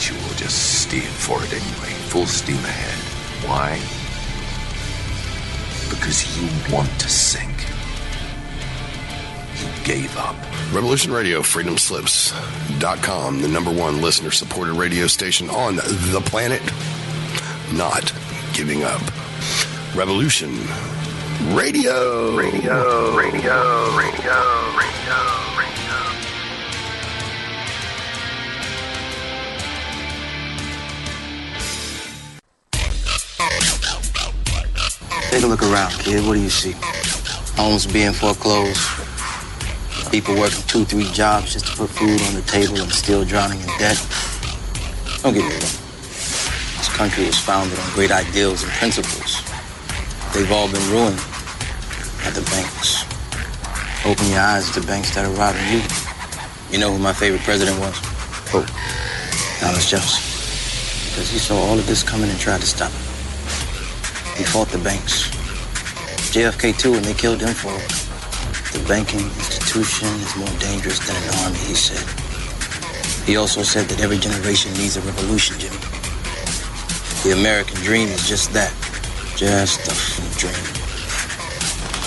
but you will just steer for it anyway, full steam ahead. Why? Because you want to sink. You gave up. Revolution Radio, freedomslips.com, the number one listener-supported radio station on the planet. Not giving up. Revolution Radio. Radio. Take a look around, kid. What do you see? Homes being foreclosed. People working 2-3 jobs just to put food on the table and still drowning in debt. Don't get me wrong. This country is founded on great ideals and principles. They've all been ruined by the banks. Open your eyes to the banks that are robbing you. You know who my favorite president was? Who? Thomas Jefferson. Because he saw all of this coming and tried to stop it. He fought the banks. JFK too, and they killed him for it. The banking institution is more dangerous than an army, he said. He also said that every generation needs a revolution, Jimmy. The American dream is just that. Just a dream.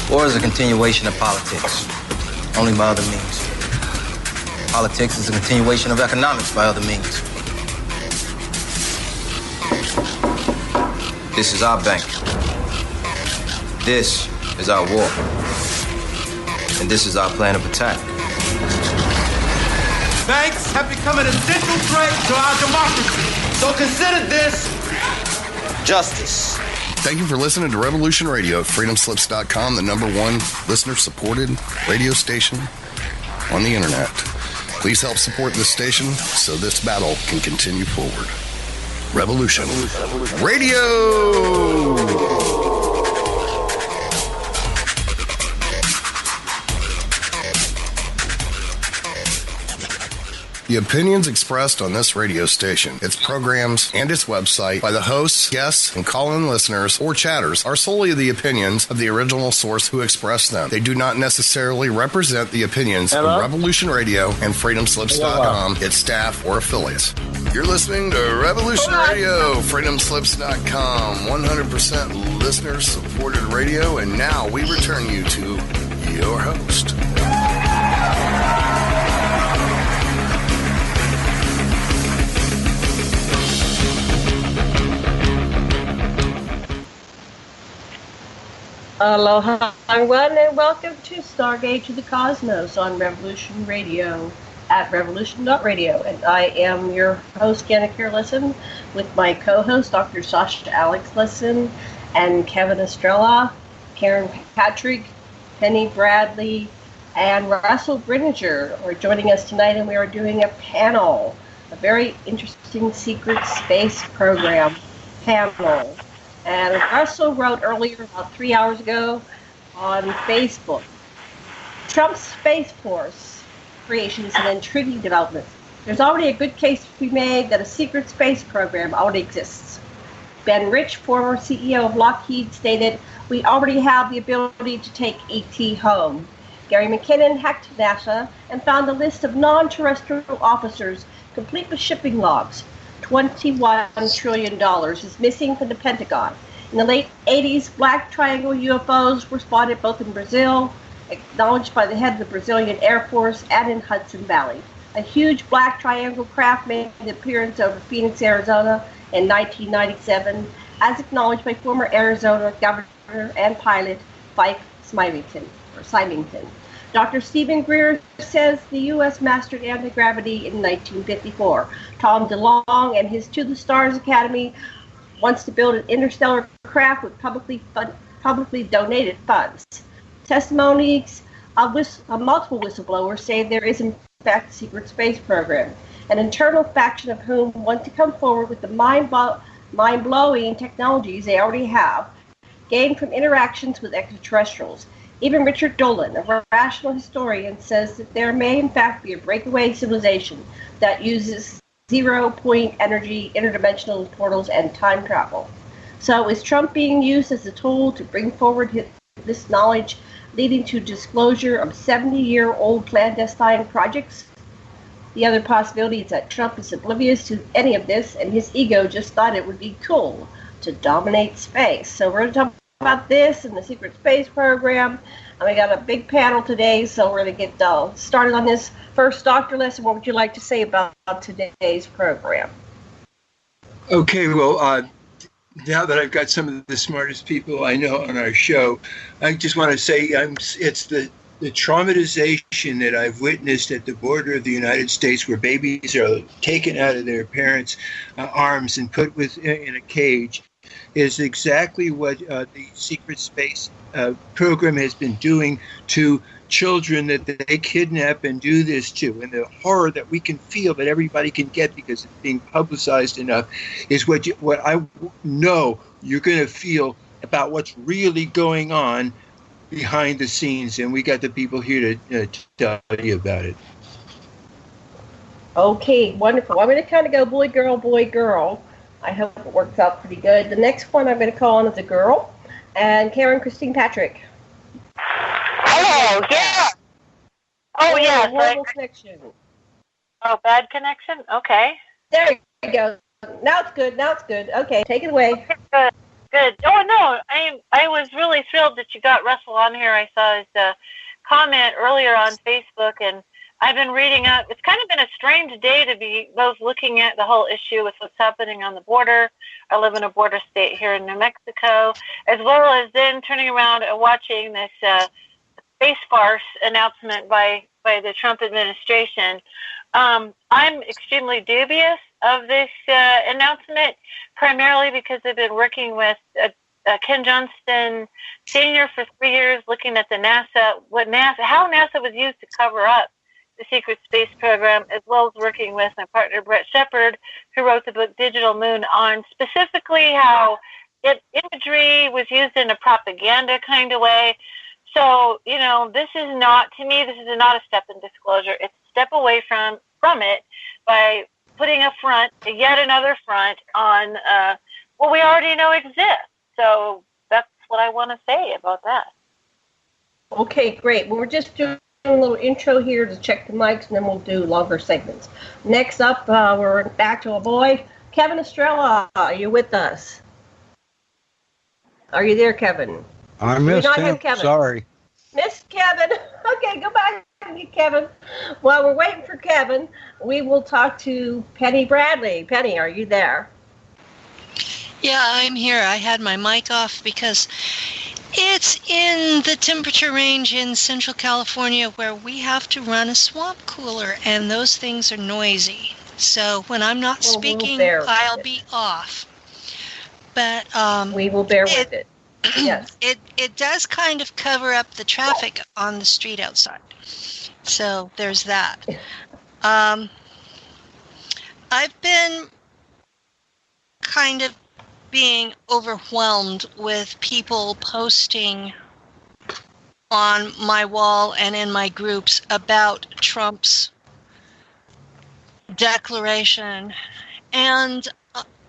War is a continuation of politics, only by other means. Politics is a continuation of economics by other means. This is our bank. This is our war. And this is our plan of attack. Banks have become an essential threat to our democracy. So consider this justice. Thank you for listening to Revolution Radio at freedomslips.com, the number one listener-supported radio station on the internet. Please help support this station so this battle can continue forward. Revolution Radio! The opinions expressed on this radio station, its programs, and its website by the hosts, guests, and call-in listeners or chatters are solely the opinions of the original source who expressed them. They do not necessarily represent the opinions of Revolution Radio and freedomslips.com, its staff, or affiliates. You're listening to Revolution Radio, freedomslips.com, 100% listener-supported radio, and now we return you to your host. Aloha, everyone, and welcome to Stargate to the Cosmos on Revolution Radio at revolution.radio. And I am your host, Gannikir Lesson, with my co-host, Dr. Sasha Alex Lesson, and Kevin Estrella, Karen Patrick, Penny Bradley, and Russell Brininger are joining us tonight, and we are doing a panel, a very interesting secret space program panel. And Russell wrote earlier, about 3 hours ago, on Facebook, Trump's Space Force creation is an intriguing development. There's already a good case to be made that a secret space program already exists. Ben Rich, former CEO of Lockheed, stated, "We already have the ability to take ET home." Gary McKinnon hacked NASA and found a list of non-terrestrial officers complete with shipping logs. $21 trillion is missing from the Pentagon. In the late 80s, black triangle UFOs were spotted both in Brazil, acknowledged by the head of the Brazilian Air Force, and in Hudson Valley. A huge black triangle craft made an appearance over Phoenix, Arizona in 1997, as acknowledged by former Arizona governor and pilot Fife Symington. Dr. Stephen Greer says the U.S. mastered anti-gravity in 1954. Tom DeLonge and his To the Stars Academy wants to build an interstellar craft with publicly donated funds. Testimonies of multiple whistleblowers say there is in fact a secret space program. An internal faction of whom want to come forward with the mind-blowing technologies they already have, gained from interactions with extraterrestrials. Even Richard Dolan, a rational historian, says that there may in fact be a breakaway civilization that uses zero-point energy, interdimensional portals, and time travel. So is Trump being used as a tool to bring forward this knowledge, leading to disclosure of 70-year-old clandestine projects? The other possibility is that Trump is oblivious to any of this, and his ego just thought it would be cool to dominate space. So we're going to talk about this and the secret space program. And we got a big panel today, so we're going to get started on this. First, Dr. Lesson, what would you like to say about today's program? Okay, well, now that I've got some of the smartest people I know on our show, I just want to say it's the traumatization that I've witnessed at the border of the United States, where babies are taken out of their parents' arms and put in a cage, is exactly what the secret space program has been doing to children that they kidnap and do this to. And the horror that we can feel, that everybody can get because it's being publicized enough, is what I know you're going to feel about what's really going on behind the scenes. And we got the people here to tell you about it. Okay, wonderful. I'm going to kind of go boy, girl. I hope it works out pretty good. The next one I'm going to call on is a girl, and Karen Christine Patrick. Hello, yeah. Oh, yes. Horrible connection. Oh, bad connection? Okay. There you go. Now it's good. Okay, take it away. Okay, good. Oh, no, I was really thrilled that you got Russell on here. I saw his comment earlier on Facebook, and I've been reading up. It's kind of been a strange day to be both looking at the whole issue with what's happening on the border. I live in a border state here in New Mexico, as well as then turning around and watching this space farce announcement by the Trump administration. I'm extremely dubious of this announcement, primarily because I've been working with Ken Johnston Sr. for 3 years, looking at how NASA was used to cover up the secret space program, as well as working with my partner Brett Shepard, who wrote the book Digital Moon, on specifically how imagery was used in a propaganda kind of way. So, this is not a step in disclosure. It's a step away from it by putting yet another front on what we already know exists. So that's what I want to say about that. Okay, great. Well, we're just doing a little intro here to check the mics, and then we'll do longer segments. Next up, we're back to a boy. Kevin Estrella, are you with us? Are you there, Kevin? I missed him. Sorry. Missed Kevin. Okay, go back and get Kevin. While we're waiting for Kevin, we will talk to Penny Bradley. Penny, are you there? Yeah, I'm here. I had my mic off because it's in the temperature range in Central California where we have to run a swamp cooler, and those things are noisy. So when I'm not speaking, I'll be off. But we will bear with it. Yes. It does kind of cover up the traffic on the street outside. So there's that. I've been kind of being overwhelmed with people posting on my wall and in my groups about Trump's declaration. And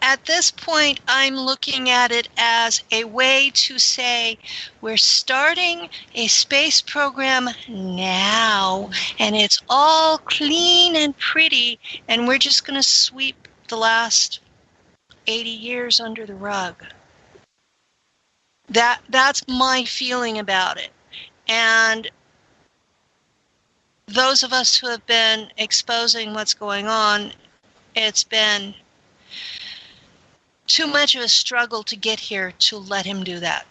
at this point, I'm looking at it as a way to say we're starting a space program now, and it's all clean and pretty, and we're just going to sweep the last 80 years under the rug. That's my feeling about it. And those of us who have been exposing what's going on, it's been too much of a struggle to get here to let him do that.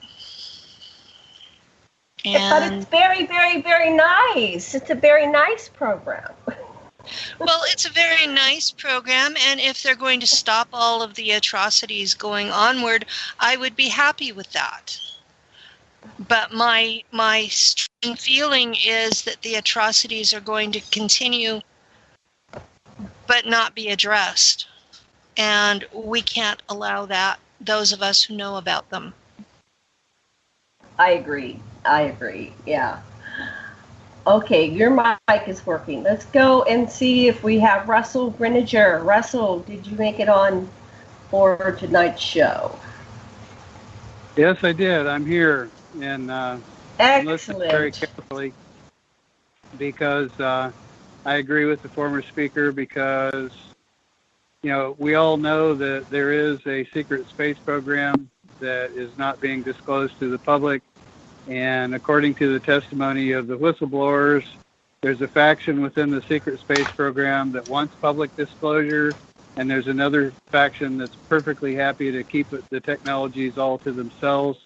But it's very, very, very nice. It's a very nice program. Well, it's a very nice program, and if they're going to stop all of the atrocities going onward, I would be happy with that. But my strong feeling is that the atrocities are going to continue but not be addressed. And we can't allow that, those of us who know about them. I agree, yeah. Okay, your mic is working. Let's go and see if we have Russell Greninger. Russell, did you make it on for tonight's show? Yes, I did. I'm here. And listen very carefully because I agree with the former speaker because, we all know that there is a secret space program that is not being disclosed to the public. And according to the testimony of the whistleblowers, there's a faction within the secret space program that wants public disclosure, and there's another faction that's perfectly happy to keep the technologies all to themselves.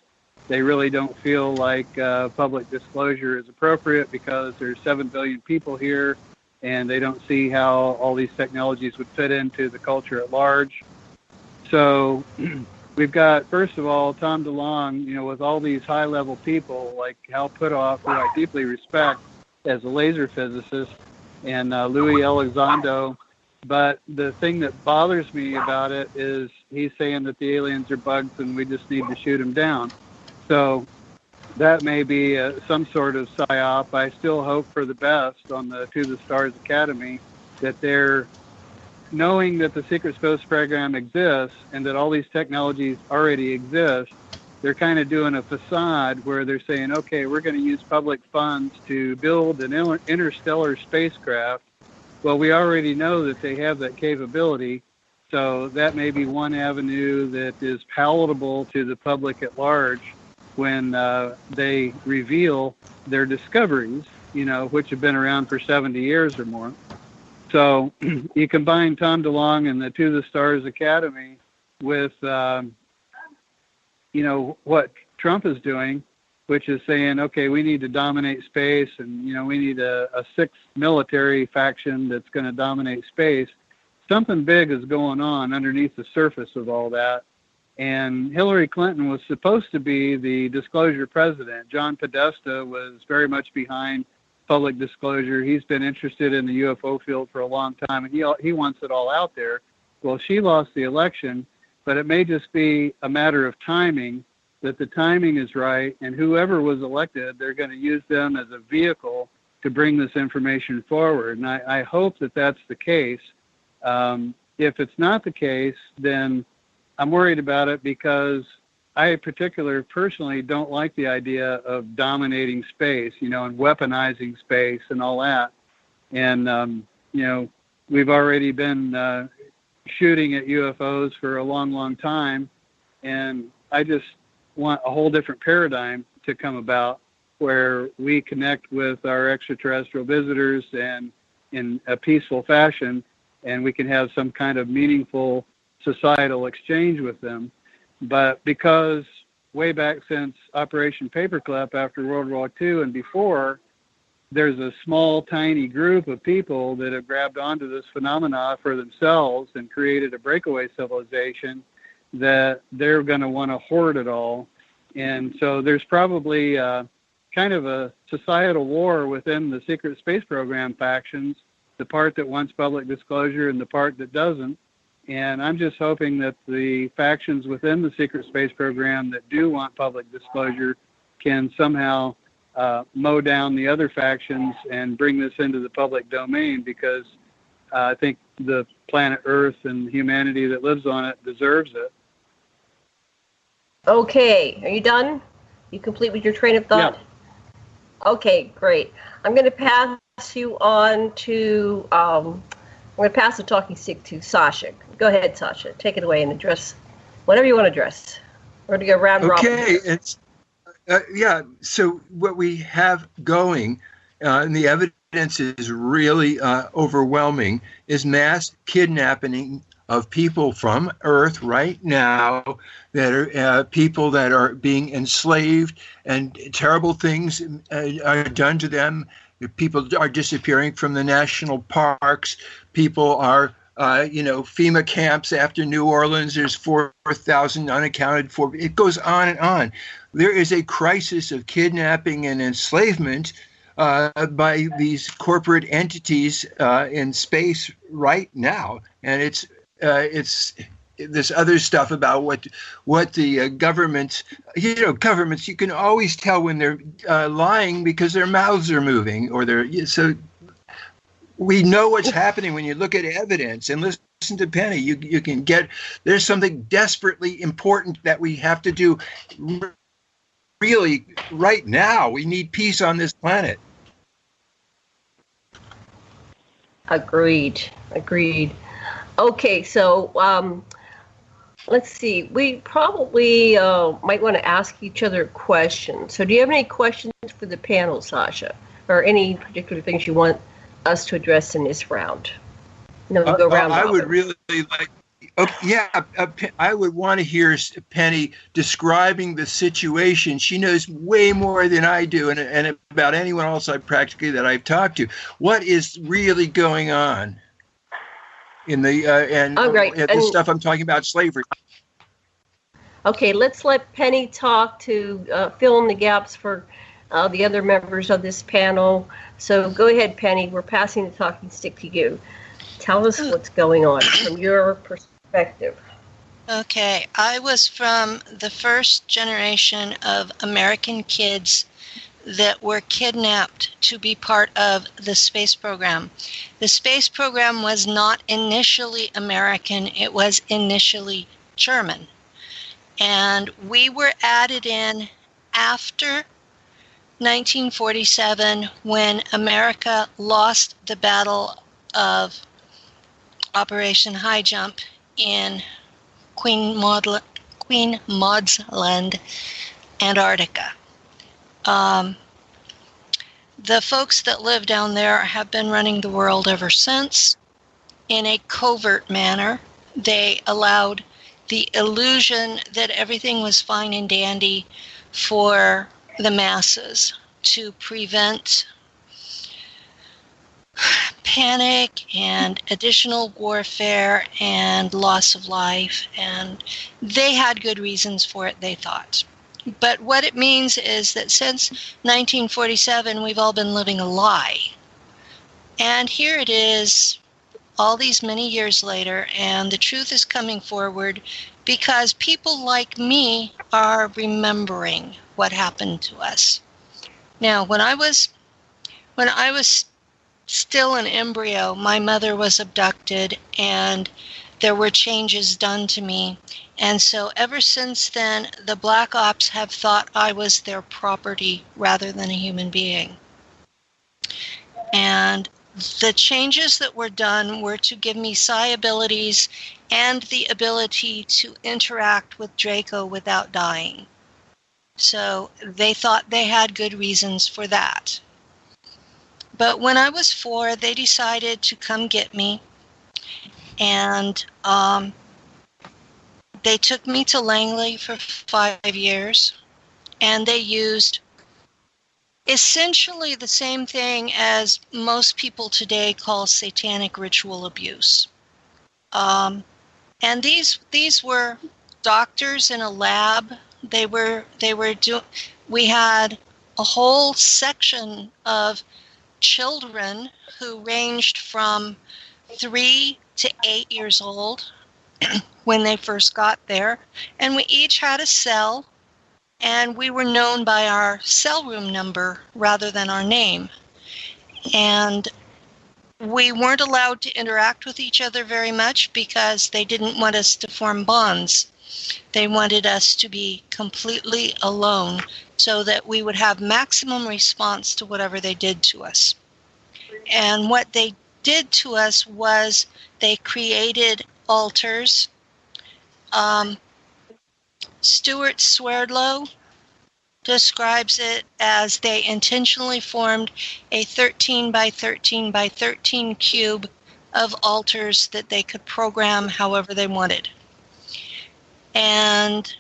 They really don't feel like public disclosure is appropriate because there's 7 billion people here, and they don't see how all these technologies would fit into the culture at large. So we've got, first of all, Tom DeLonge, with all these high-level people like Hal Puthoff, who I deeply respect as a laser physicist, and Louis Elizondo. But the thing that bothers me about it is he's saying that the aliens are bugs and we just need to shoot them down. So that may be some sort of psyop. I still hope for the best on the To the Stars Academy, that they're knowing that the secret space program exists and that all these technologies already exist. They're kind of doing a facade where they're saying, okay, we're going to use public funds to build an interstellar spacecraft. Well, we already know that they have that capability. So that may be one avenue that is palatable to the public at large when they reveal their discoveries, which have been around for 70 years or more. So you combine Tom DeLonge and the To the Stars Academy with, what Trump is doing, which is saying, okay, we need to dominate space, and, we need a sixth military faction that's going to dominate space. Something big is going on underneath the surface of all that. And Hillary Clinton was supposed to be the disclosure president. John Podesta was very much behind public disclosure. He's been interested in the UFO field for a long time, and he wants it all out there. Well, she lost the election, but it may just be a matter of timing, that the timing is right, and whoever was elected, they're going to use them as a vehicle to bring this information forward. And I hope that that's the case. If it's not the case, then I'm worried about it because I personally don't like the idea of dominating space, and weaponizing space and all that. And, we've already been shooting at UFOs for a long, long time. And I just want a whole different paradigm to come about where we connect with our extraterrestrial visitors and in a peaceful fashion, and we can have some kind of meaningful societal exchange with them. But because way back since Operation Paperclip after World War II and before, there's a small, tiny group of people that have grabbed onto this phenomena for themselves and created a breakaway civilization that they're going to want to hoard it all. And so there's probably kind of a societal war within the secret space program factions, the part that wants public disclosure and the part that doesn't. And I'm just hoping that the factions within the secret space program that do want public disclosure can somehow mow down the other factions and bring this into the public domain, because I think the planet Earth and humanity that lives on it deserves it. Okay, are you done? You complete with your train of thought? Yeah. Okay, great. I'm going to pass you on to, I'm going to pass the talking stick to Sasha. Go ahead, Sasha. Take it away and address whatever you want to address. We're going to go round robin. Okay, it's so what we have going, and the evidence is really overwhelming, is mass kidnapping of people from Earth right now, that are people that are being enslaved, and terrible things are done to them. People are disappearing from the national parks. People are, FEMA camps after New Orleans. There's 4,000 unaccounted for. It goes on and on. There is a crisis of kidnapping and enslavement by these corporate entities in space right now, and it's this other stuff about what the governments, governments, you can always tell when they're lying because their mouths are moving, or so we know what's happening when you look at evidence and listen to Penny. You can get, there's something desperately important that we have to do really right now. We need peace on this planet. Agreed. Okay, so let's see. We probably might want to ask each other questions. So do you have any questions for the panel, Sasha? Or any particular things you want us to address in this round? No, go round. I would really like, I would want to hear Penny describing the situation. She knows way more than I do, and about anyone else that I've talked to. What is really going on in the the stuff I'm talking about, slavery? Okay, let's let Penny talk to fill in the gaps for the other members of this panel. So go ahead, Penny. We're passing the talking stick to you. Tell us what's going on from your perspective. Okay, I was from the first generation of American kids that were kidnapped to be part of the space program. The space program was not initially American, it was initially German. And we were added in after 1947 when America lost the Battle of Operation High Jump in Queen Maud's Land, Antarctica. The folks that live down there have been running the world ever since in a covert manner. They allowed the illusion that everything was fine and dandy for the masses to prevent panic and additional warfare and loss of life, and they had good reasons for it, they thought. But what it means is that since 1947, we've all been living a lie. And here it is, all these many years later, and the truth is coming forward because people like me are remembering what happened to us. Now, when I was still an embryo, my mother was abducted and there were changes done to me. And so ever since then, the Black Ops have thought I was their property rather than a human being. And the changes that were done were to give me psi abilities and the ability to interact with Draco without dying. So they thought they had good reasons for that. But when I was 4, they decided to come get me. And they took me to Langley for 5 years. And they used essentially the same thing as most people today call satanic ritual abuse. And these were doctors in a lab. We had a whole section of children who ranged from 3 to 8 years old when they first got there. And we each had a cell, and we were known by our cell room number rather than our name. And we weren't allowed to interact with each other very much because they didn't want us to form bonds. They wanted us to be completely alone so that we would have maximum response to whatever they did to us. And what they did to us was they created altars. Stuart Swerdlow describes it as they intentionally formed a 13 by 13 by 13 cube of altars that they could program however they wanted. And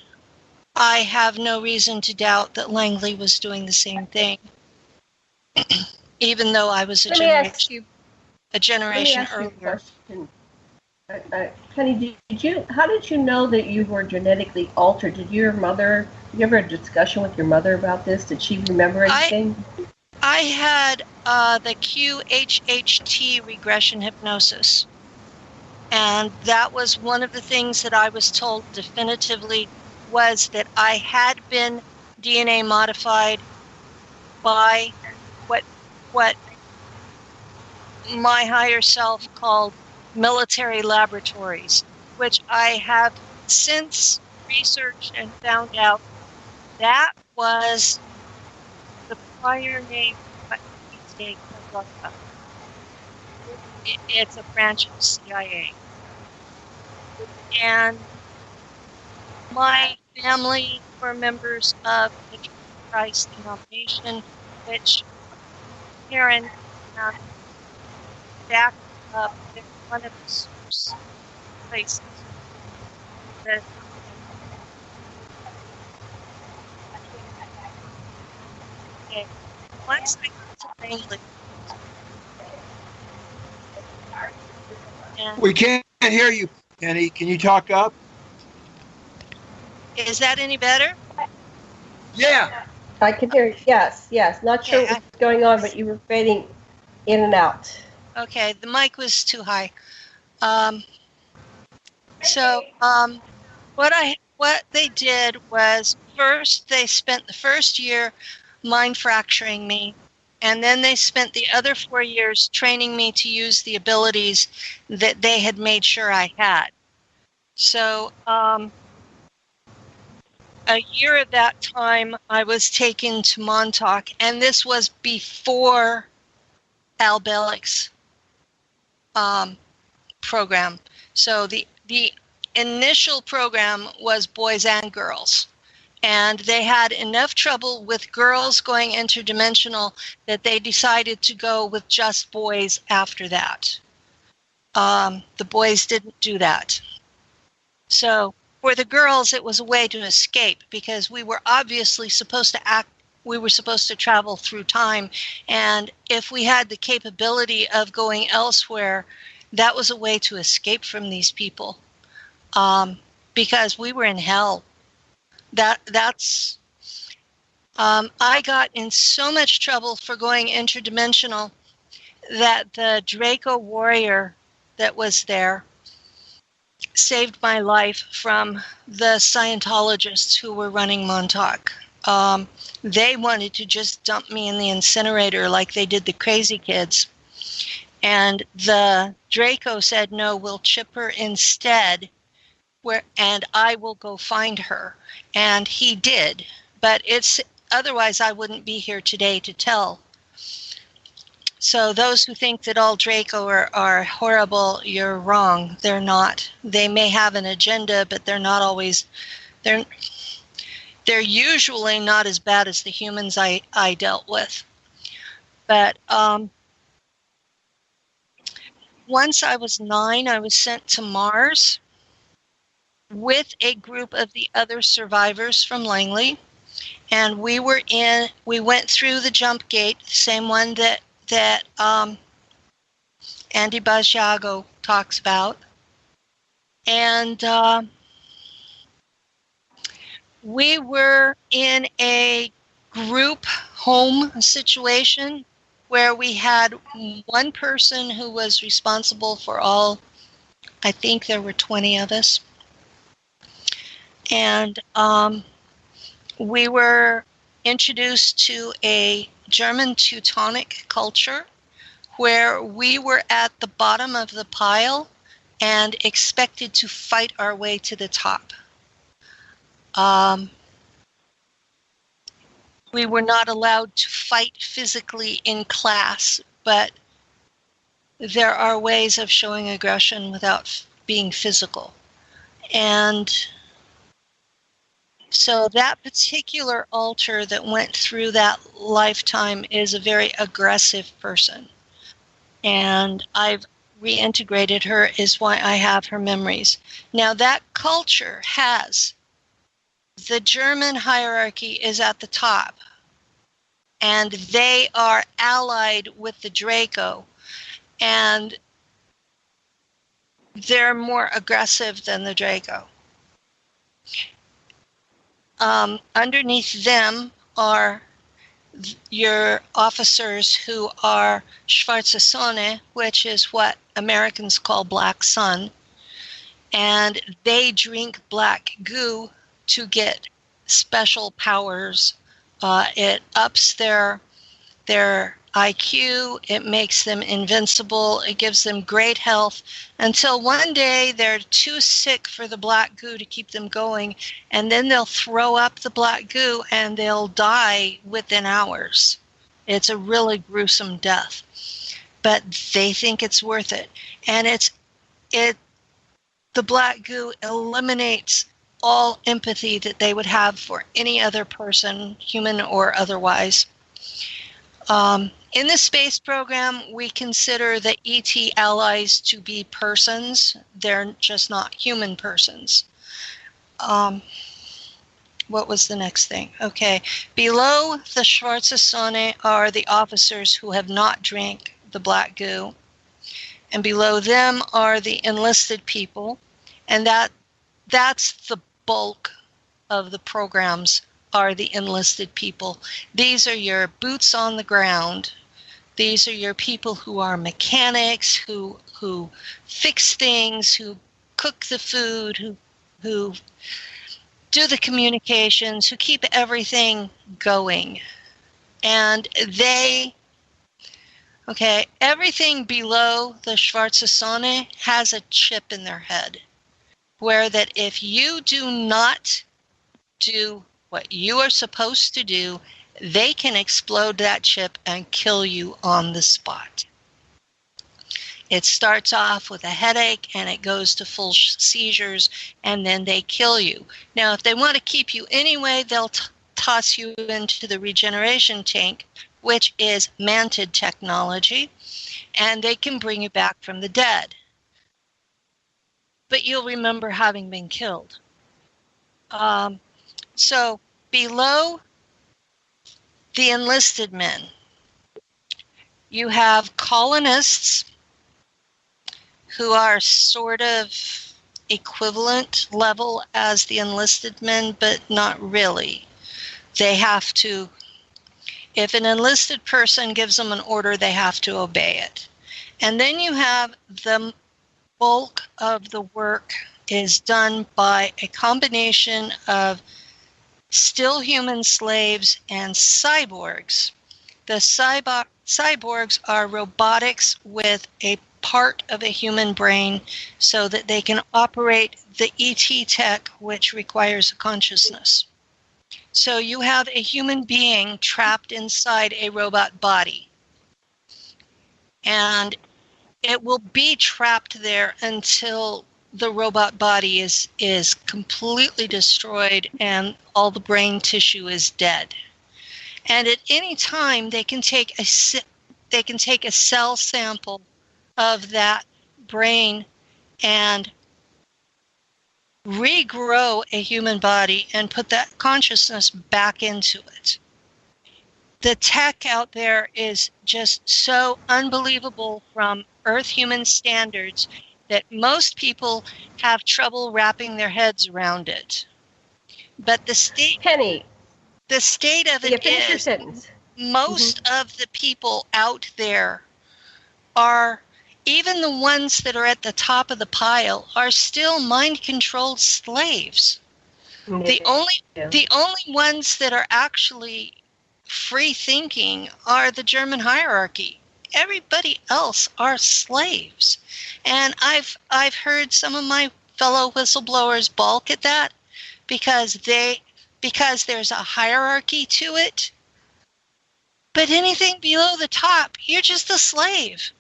I have no reason to doubt that Langley was doing the same thing, even though I was a generation earlier. Penny, how did you know that you were genetically altered? Did you ever have a discussion with your mother about this? Did she remember anything? I had the QHHT regression hypnosis. And that was one of the things that I was told definitively was that I had been DNA modified by what my higher self called military laboratories, which I have since researched and found out that was the prior name. it's a branch of CIA. And my family were members of the Church of Christ denomination, which Karen backed up in one of the source places that once I got to Langley, we can't hear you, Penny. Can you talk up? Is that any better? Yeah. I can hear you. Yes. Not sure what's going on, but you were fading in and out. Okay, the mic was too high. What they did was first they spent the first year mind fracturing me, and then they spent the other 4 years training me to use the abilities that they had made sure I had. So a year at that time, I was taken to Montauk, and this was before Al Bellick's program. So the initial program was boys and girls, and they had enough trouble with girls going interdimensional that they decided to go with just boys after that. The boys didn't do that. So for the girls, it was a way to escape, because we were obviously supposed to act. We were supposed to travel through time, and if we had the capability of going elsewhere, that was a way to escape from these people, because we were in hell. I got in so much trouble for going interdimensional that the Draco warrior that was there saved my life from the Scientologists who were running Montauk. They wanted to just dump me in the incinerator like they did the crazy kids. And the Draco said, no, we'll chip her instead, and I will go find her. And he did. But otherwise I wouldn't be here today to tell. So those who think that all Draco are horrible, you're wrong. They're not. They may have an agenda, but they're not always. They're usually not as bad as the humans I dealt with. But once I was 9, I was sent to Mars with a group of the other survivors from Langley, and we went through the jump gate, the same one that Andy Basiago talks about. And we were in a group home situation where we had one person who was responsible for all, I think there were 20 of us. And we were introduced to a German Teutonic culture where we were at the bottom of the pile and expected to fight our way to the top. We were not allowed to fight physically in class, but there are ways of showing aggression without being physical. And so that particular alter that went through that lifetime is a very aggressive person. And I've reintegrated her, is why I have her memories. Now that culture has, the German hierarchy is at the top, and they are allied with the Draco, and they're more aggressive than the Draco. Underneath them are your officers who are Schwarze Sonne, which is what Americans call black sun, and they drink black goo to get special powers. It ups their IQ, it makes them invincible, it gives them great health, until one day they're too sick for the black goo to keep them going, and then they'll throw up the black goo and they'll die within hours. It's a really gruesome death. but they think it's worth it. And the black goo eliminates all empathy that they would have for any other person, human or otherwise. In the space program, we consider the ET allies to be persons. They're just not human persons. What was the next thing? Okay. Below the schwarze Sonne are the officers who have not drank the black goo. And below them are the enlisted people. And that's the bulk of the programs, are the enlisted people. These are your boots on the ground. These are your people who are mechanics, who fix things, who cook the food, who do the communications, who keep everything going. And everything below the schwarze Sonne has a chip in their head, where that if you do not do what you are supposed to do, they can explode that chip and kill you on the spot. It starts off with a headache and it goes to full seizures, and then they kill you. Now, if they want to keep you anyway, they'll toss you into the regeneration tank, which is manted technology, and they can bring you back from the dead. But you'll remember having been killed. So below the enlisted men, you have colonists who are sort of equivalent level as the enlisted men, but not really. They have to, if an enlisted person gives them an order, they have to obey it. And then you have the bulk of the work is done by a combination of still human slaves and cyborgs. The cyborgs are robotics with a part of a human brain so that they can operate the ET tech, which requires a consciousness. So you have a human being trapped inside a robot body. And it will be trapped there until the robot body is completely destroyed and all the brain tissue is dead. And at any time, they can take a cell sample of that brain and regrow a human body and put that consciousness back into it. The tech out there is just so unbelievable from Earth human standards that most people have trouble wrapping their heads around it. But the state of it is most of the people out there are, even the ones that are at the top of the pile, are still mind-controlled slaves. The only ones that are actually free-thinking are the German hierarchy. Everybody else are slaves. And I've heard some of my fellow whistleblowers balk at that because there's a hierarchy to it. But anything below the top, you're just a slave.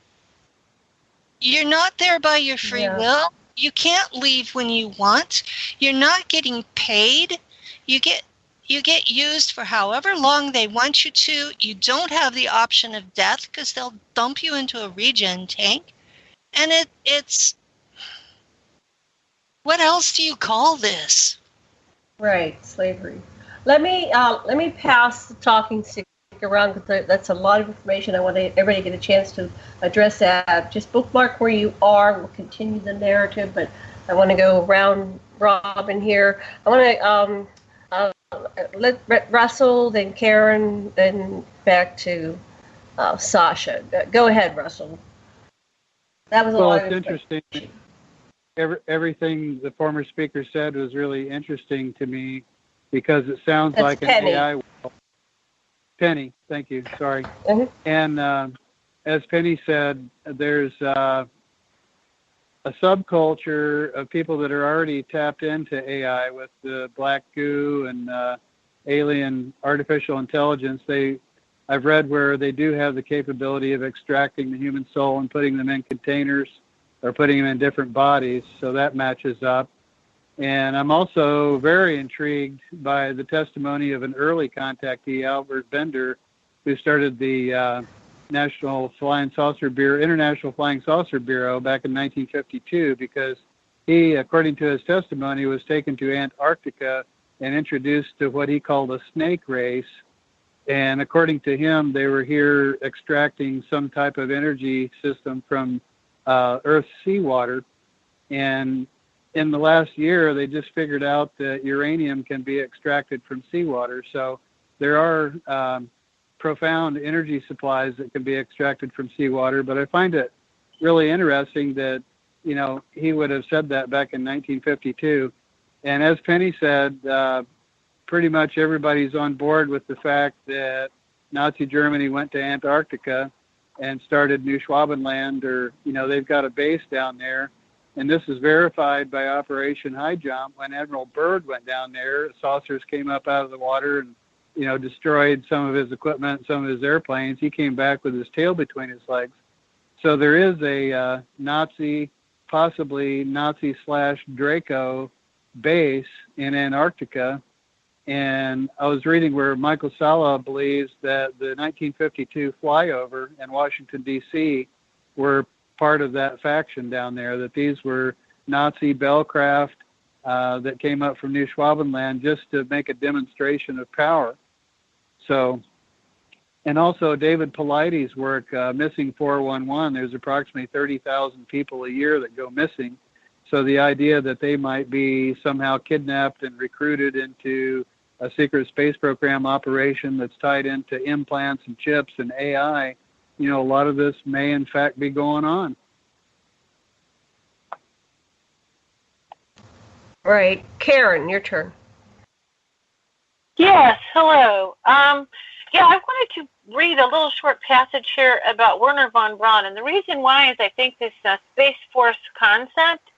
You're not there by your free will. You can't leave when you want. You're not getting paid. You get used for however long they want you to. You don't have the option of death because they'll dump you into a regen tank. And it's what else do you call this? Right, slavery. Let me pass the talking stick around because that's a lot of information. I want everybody to get a chance to address that. Just bookmark where you are. We'll continue the narrative, but I want to go round robin here. I want to let Russell, then Karen, then back to Sasha. Go ahead, Russell. That was a lot of interesting. Everything the former speaker said was really interesting to me because it sounds like an AI world. Penny, thank you. Sorry. Mm-hmm. And as Penny said, there's a subculture of people that are already tapped into AI with the black goo and alien artificial intelligence. They I've read where they do have the capability of extracting the human soul and putting them in containers or putting them in different bodies, so that matches up. And I'm also very intrigued by the testimony of an early contactee, Albert Bender, who started the International Flying Saucer Bureau back in 1952, because he, according to his testimony, was taken to Antarctica and introduced to what he called a snake race. And according to him, they were here extracting some type of energy system from Earth's seawater. And in the last year, they just figured out that uranium can be extracted from seawater. So there are profound energy supplies that can be extracted from seawater. But I find it really interesting that, you know, he would have said that back in 1952. And as Penny said, pretty much everybody's on board with the fact that Nazi Germany went to Antarctica and started New Schwabenland, or, you know, they've got a base down there. And this is verified by Operation High Jump. When Admiral Byrd went down there, saucers came up out of the water and, you know, destroyed some of his equipment, some of his airplanes. He came back with his tail between his legs. So there is a Nazi, possibly Nazi/Draco base in Antarctica. And I was reading where Michael Sala believes that the 1952 flyover in Washington, D.C. were part of that faction down there, that these were Nazi Bellcraft that came up from New Schwabenland just to make a demonstration of power. So, and also David Paulides' work, Missing 411, there's approximately 30,000 people a year that go missing. So the idea that they might be somehow kidnapped and recruited into a secret space program operation that's tied into implants and chips and AI, you know, a lot of this may in fact be going on. Right. Karen, your turn. Yes, hello. I wanted to read a little short passage here about Wernher von Braun. And the reason why is I think this Space Force concept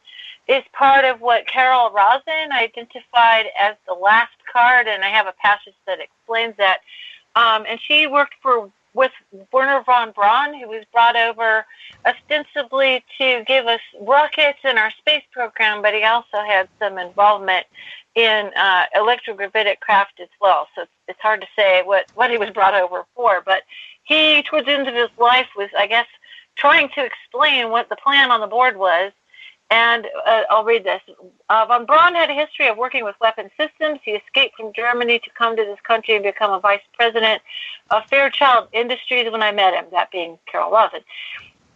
is part of what Carol Rosin identified as the last card, and I have a passage that explains that. And she worked with Wernher von Braun, who was brought over ostensibly to give us rockets in our space program, but he also had some involvement in electrogravitic craft as well. So it's hard to say what he was brought over for. But he, towards the end of his life, was, I guess, trying to explain what the plan on the board was. And I'll read this. Von Braun had a history of working with weapon systems. He escaped from Germany to come to this country and become a vice president of Fairchild Industries when I met him, that being Carol Rosin.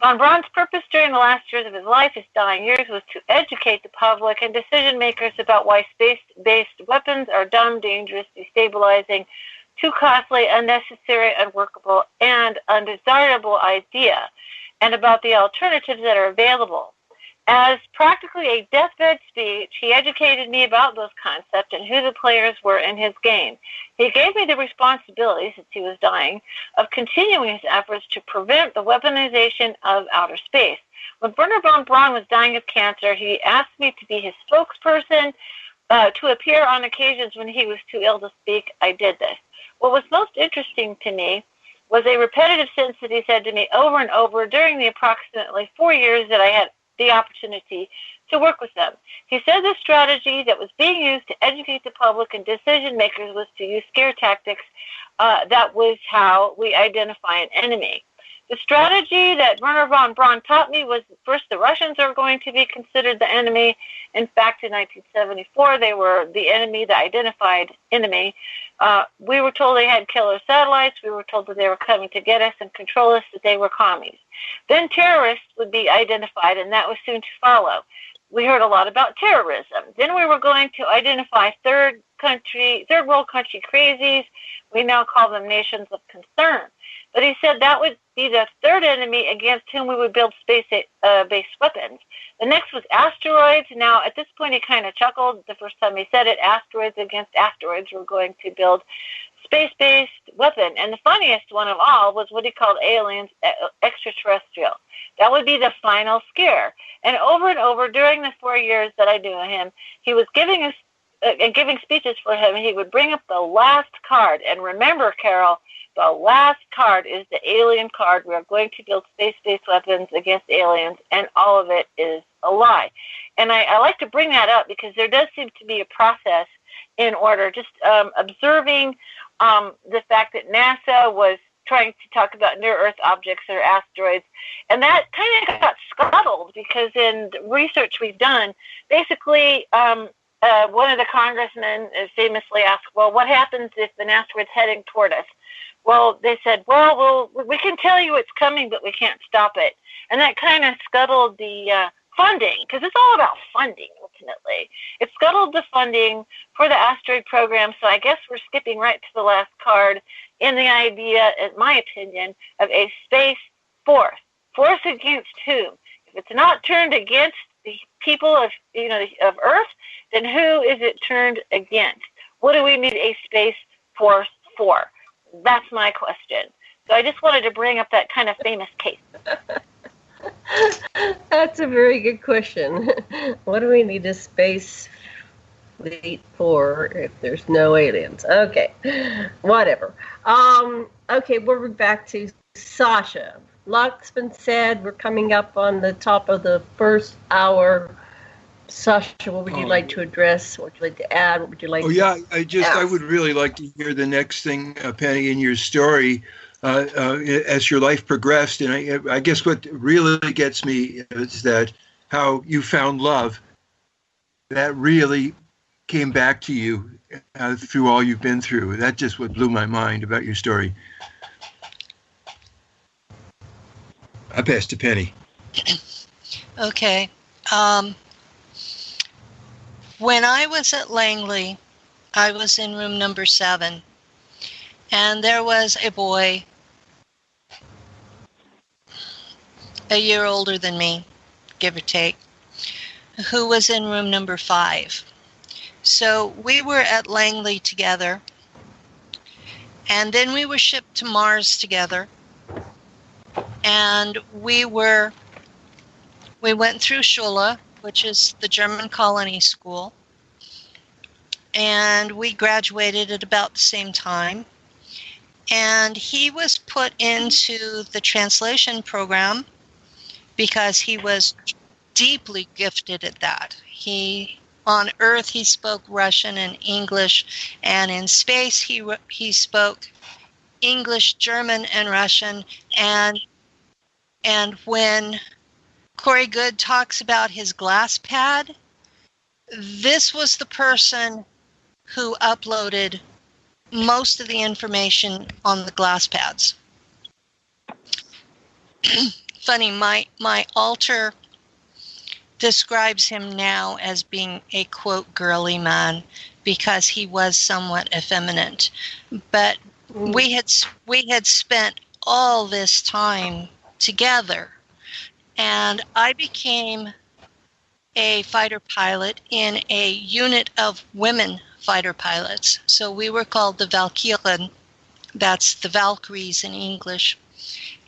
Von Braun's purpose during the last years of his life, his dying years, was to educate the public and decision makers about why space-based weapons are dumb, dangerous, destabilizing, too costly, unnecessary, unworkable, and undesirable idea, and about the alternatives that are available. As practically a deathbed speech, he educated me about those concepts and who the players were in his game. He gave me the responsibility, since he was dying, of continuing his efforts to prevent the weaponization of outer space. When Wernher von Braun was dying of cancer, he asked me to be his spokesperson, to appear on occasions when he was too ill to speak. I did this. What was most interesting to me was a repetitive sentence that he said to me over and over during the approximately 4 years that I had the opportunity to work with them. He said the strategy that was being used to educate the public and decision makers was to use scare tactics. That was how we identify an enemy. The strategy that Wernher von Braun taught me was, first, the Russians are going to be considered the enemy. In fact, in 1974, they were the enemy, the identified enemy. We were told they had killer satellites. We were told that they were coming to get us and control us, that they were commies. Then terrorists would be identified, and that was soon to follow. We heard a lot about terrorism. Then we were going to identify third world country crazies. We now call them nations of concern. But he said that would be the third enemy against whom we would build space-based weapons. The next was asteroids. Now, at this point, he kind of chuckled the first time he said it. Asteroids against asteroids. We're going to build space-based weapon. And the funniest one of all was what he called aliens, extraterrestrial. That would be the final scare. And over during the 4 years that I knew him, he was giving us giving speeches for him, he would bring up the last card. And remember, Carol, The last card is the alien card. We are going to build space-based weapons against aliens, and all of it is a lie. And I like to bring that up because there does seem to be a process in order, just observing the fact that NASA was trying to talk about near-Earth objects or asteroids, and that kind of got scuttled because in research we've done, basically one of the congressmen famously asked, well, what happens if an asteroid's heading toward us? Well, they said, well, we can tell you it's coming, but we can't stop it. And that kind of scuttled the funding, because it's all about funding, ultimately. It scuttled the funding for the asteroid program, so I guess we're skipping right to the last card in the idea, in my opinion, of a space force. Force against whom? If it's not turned against the people of Earth, then who is it turned against? What do we need a space force for? That's my question. So I just wanted to bring up that kind of famous case. That's a very good question. What do we need a space fleet for if there's no aliens? Okay, whatever. Okay, we're back to Sasha. Lots been said. We're coming up on the top of the first hour. Sasha, what would you like to address? What would you like to add? What would you like to ask? I would really like to hear the next thing, Penny, in your story as your life progressed. And I guess what really gets me is that how you found love. That really came back to you through all you've been through. That just what blew my mind about your story. I pass to Penny. Okay. When I was at Langley, I was in room number 7, and there was a boy a year older than me, give or take, who was in room number 5. So we were at Langley together, and then we were shipped to Mars together, and we went through Schule, which is the German colony school, and we graduated at about the same time. And he was put into the translation program because he was deeply gifted at that. On Earth, he spoke Russian and English, and in space, he spoke English, German, and Russian. And when Corey Good talks about his glass pad, this was the person who uploaded most of the information on the glass pads. Funny, my altar describes him now as being a, quote, girly man because he was somewhat effeminate. But we had spent all this time together. And I became a fighter pilot in a unit of women fighter pilots. So we were called the Valkyren. That's the Valkyries in English.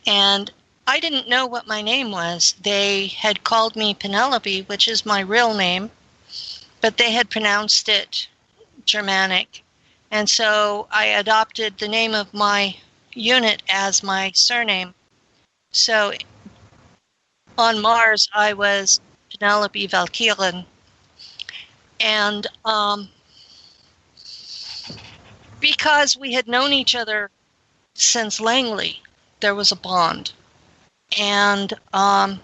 And I didn't know what my name was. They had called me Penelope, which is my real name, but they had pronounced it Germanic. And so I adopted the name of my unit as my surname. So on Mars, I was Penelope Valkyren. And because we had known each other since Langley, there was a bond. And I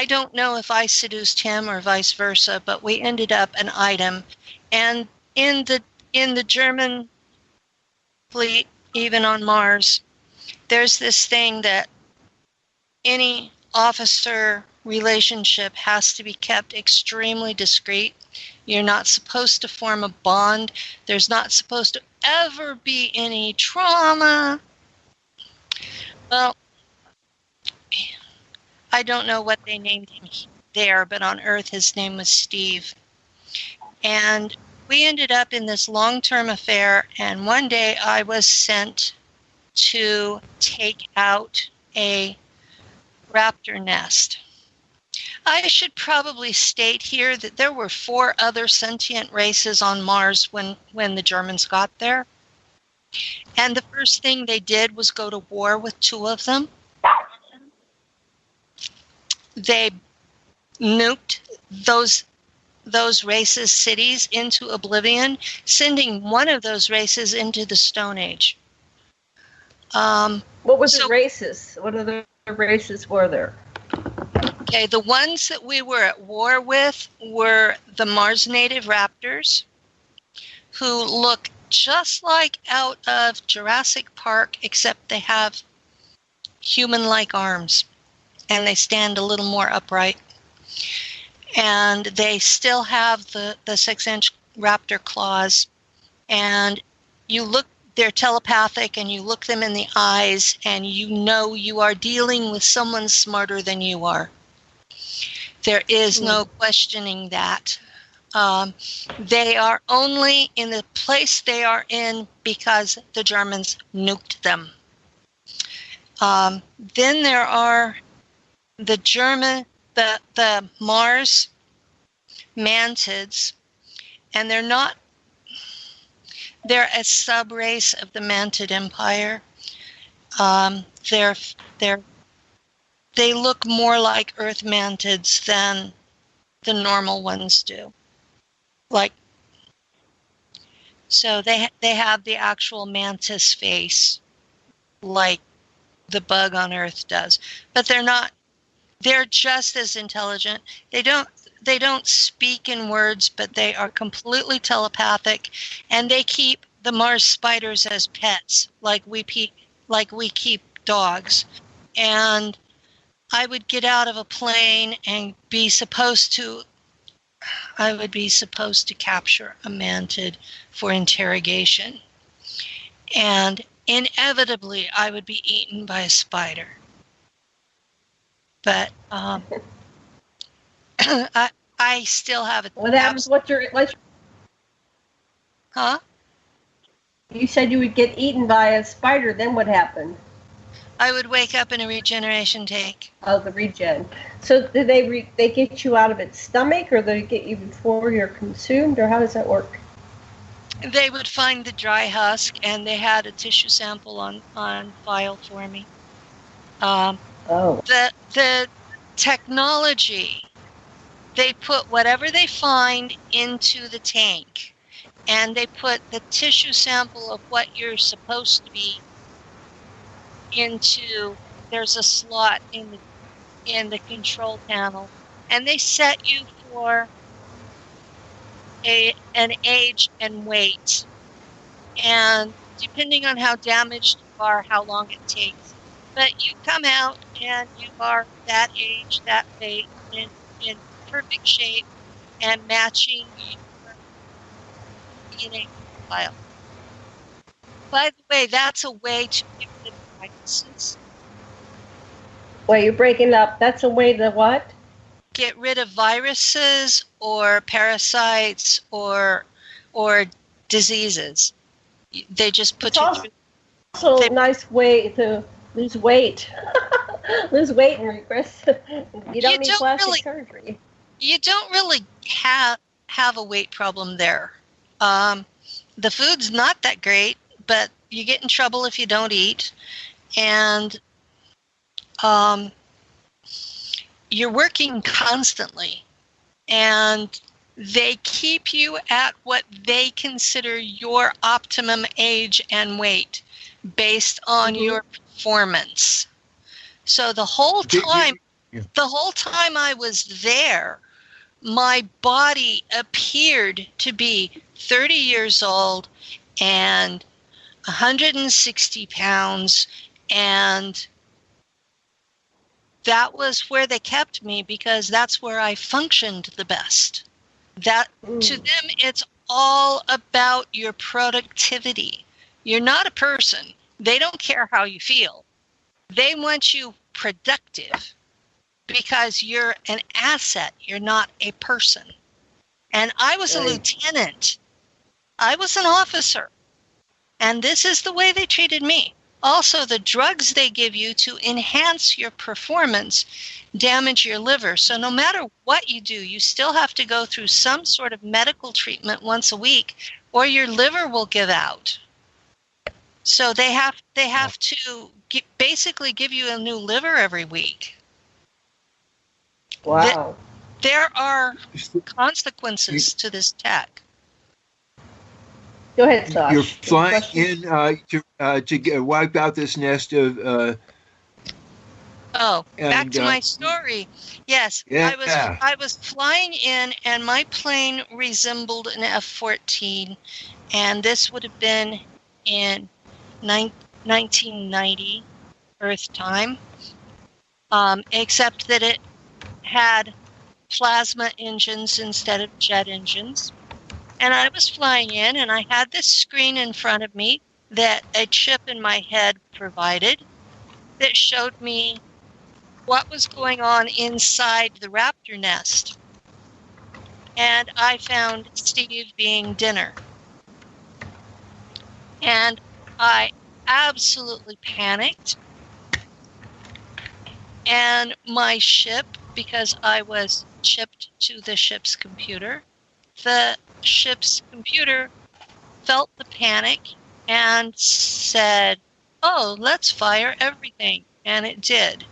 don't know if I seduced him or vice versa, but we ended up an item. And in the German fleet, even on Mars, there's this thing that any officer relationship has to be kept extremely discreet. You're not supposed to form a bond. There's not supposed to ever be any trauma. Well, I don't know what they named him there, but on Earth his name was Steve. And we ended up in this long-term affair, and one day I was sent to take out a raptor nest. I should probably state here that there were 4 other sentient races on Mars when the Germans got there. And the first thing they did was go to war with two of them. They nuked those races' cities into oblivion, sending one of those races into the Stone Age. What were the races? What other races were there? Okay, the ones that we were at war with were the Mars native raptors, who look just like out of Jurassic Park, except they have human-like arms, and they stand a little more upright. And they still have the 6-inch raptor claws, and they're telepathic, and you look them in the eyes, and you know you are dealing with someone smarter than you are. There is no questioning that. They are only in the place they are in because the Germans nuked them. Then there are the Mars mantids, and they're a sub-race of the mantid empire. They look more like Earth mantids than the normal ones do. So they have the actual mantis face, like the bug on Earth does, but they're just as intelligent. They don't speak in words, but they are completely telepathic, and they keep the Mars spiders as pets, like we keep dogs. And I would get out of a plane and I would be supposed to capture a mantid for interrogation. And inevitably, I would be eaten by a spider. But I still have it. What happens? Huh? You said you would get eaten by a spider. Then what happened? I would wake up in a regeneration tank. Oh, the regen. So did they get you out of its stomach, or they get you before you're consumed, or how does that work? They would find the dry husk, and they had a tissue sample on file for me. The technology, they put whatever they find into the tank, and they put the tissue sample of what you're supposed to be into. There's a slot in the control panel, and they set you for an age and weight, and depending on how damaged you are, how long it takes. But you come out and you are that age, that weight, in perfect shape and matching your DNA profile. By the way, that's a way to get rid of viruses. Wait, you're breaking up. That's a way to what? Get rid of viruses or parasites or diseases. They just put you through. Also, a nice way to lose weight. Lose weight and regress. You don't need plastic surgery. You don't really have a weight problem there. The food's not that great, but you get in trouble if you don't eat. And you're working constantly. And they keep you at what they consider your optimum age and weight based on your performance. So the whole time I was there, my body appeared to be 30 years old and 160 pounds, and that was where they kept me because that's where I functioned the best. To them, it's all about your productivity. You're not a person. They don't care how you feel. They want you productive because you're an asset. You're not a person. And I was a lieutenant. I was an officer. And this is the way they treated me. Also, the drugs they give you to enhance your performance damage your liver. So no matter what you do, you still have to go through some sort of medical treatment once a week, or your liver will give out. So they have to basically give you a new liver every week. Wow. There are consequences to this tech. Go ahead, Sasha. You're flying in to wipe out this nest of. Back to my story. Yes, yeah. I was flying in, and my plane resembled an F-14, and this would have been in 1990 Earth time, except that it had plasma engines instead of jet engines. And I was flying in, and I had this screen in front of me that a chip in my head provided that showed me what was going on inside the raptor nest. And I found Steve being dinner. And I absolutely panicked. And my ship, because I was chipped to the ship's computer, the ship's computer felt the panic and said, "Oh, let's fire everything." And it did.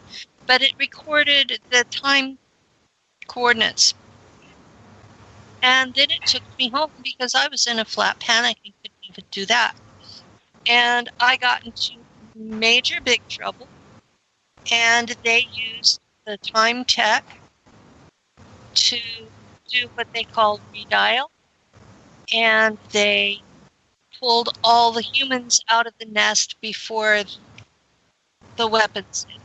But it recorded the time coordinates. And then it took me home because I was in a flat panic and couldn't even do that. And I got into major big trouble. And they used the time tech to do what they call redial. And they pulled all the humans out of the nest before the weapons did.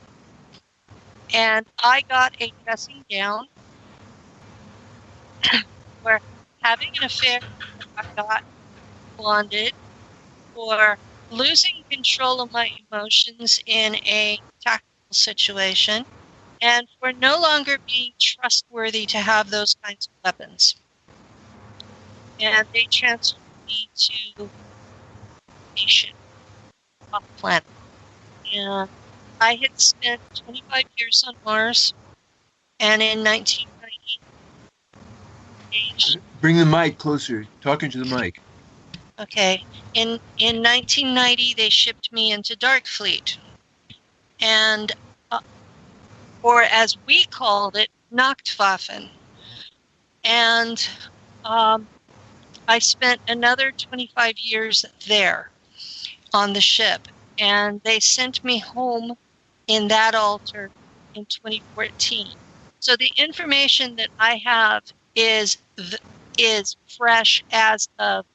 And I got a dressing down for having an affair. I got bonded for losing control of my emotions in a tactical situation, and for no longer being trustworthy to have those kinds of weapons. And they transferred me to a ship off planet. And I had spent 25 years on Mars, and in 1990... Bring the mic closer. Talking to the mic. Okay. In 1990, they shipped me into Dark Fleet. And, or as we called it, Nachtwaffen. And I spent another 25 years there on the ship. And they sent me home in that altar in 2014. So the information that I have is fresh as of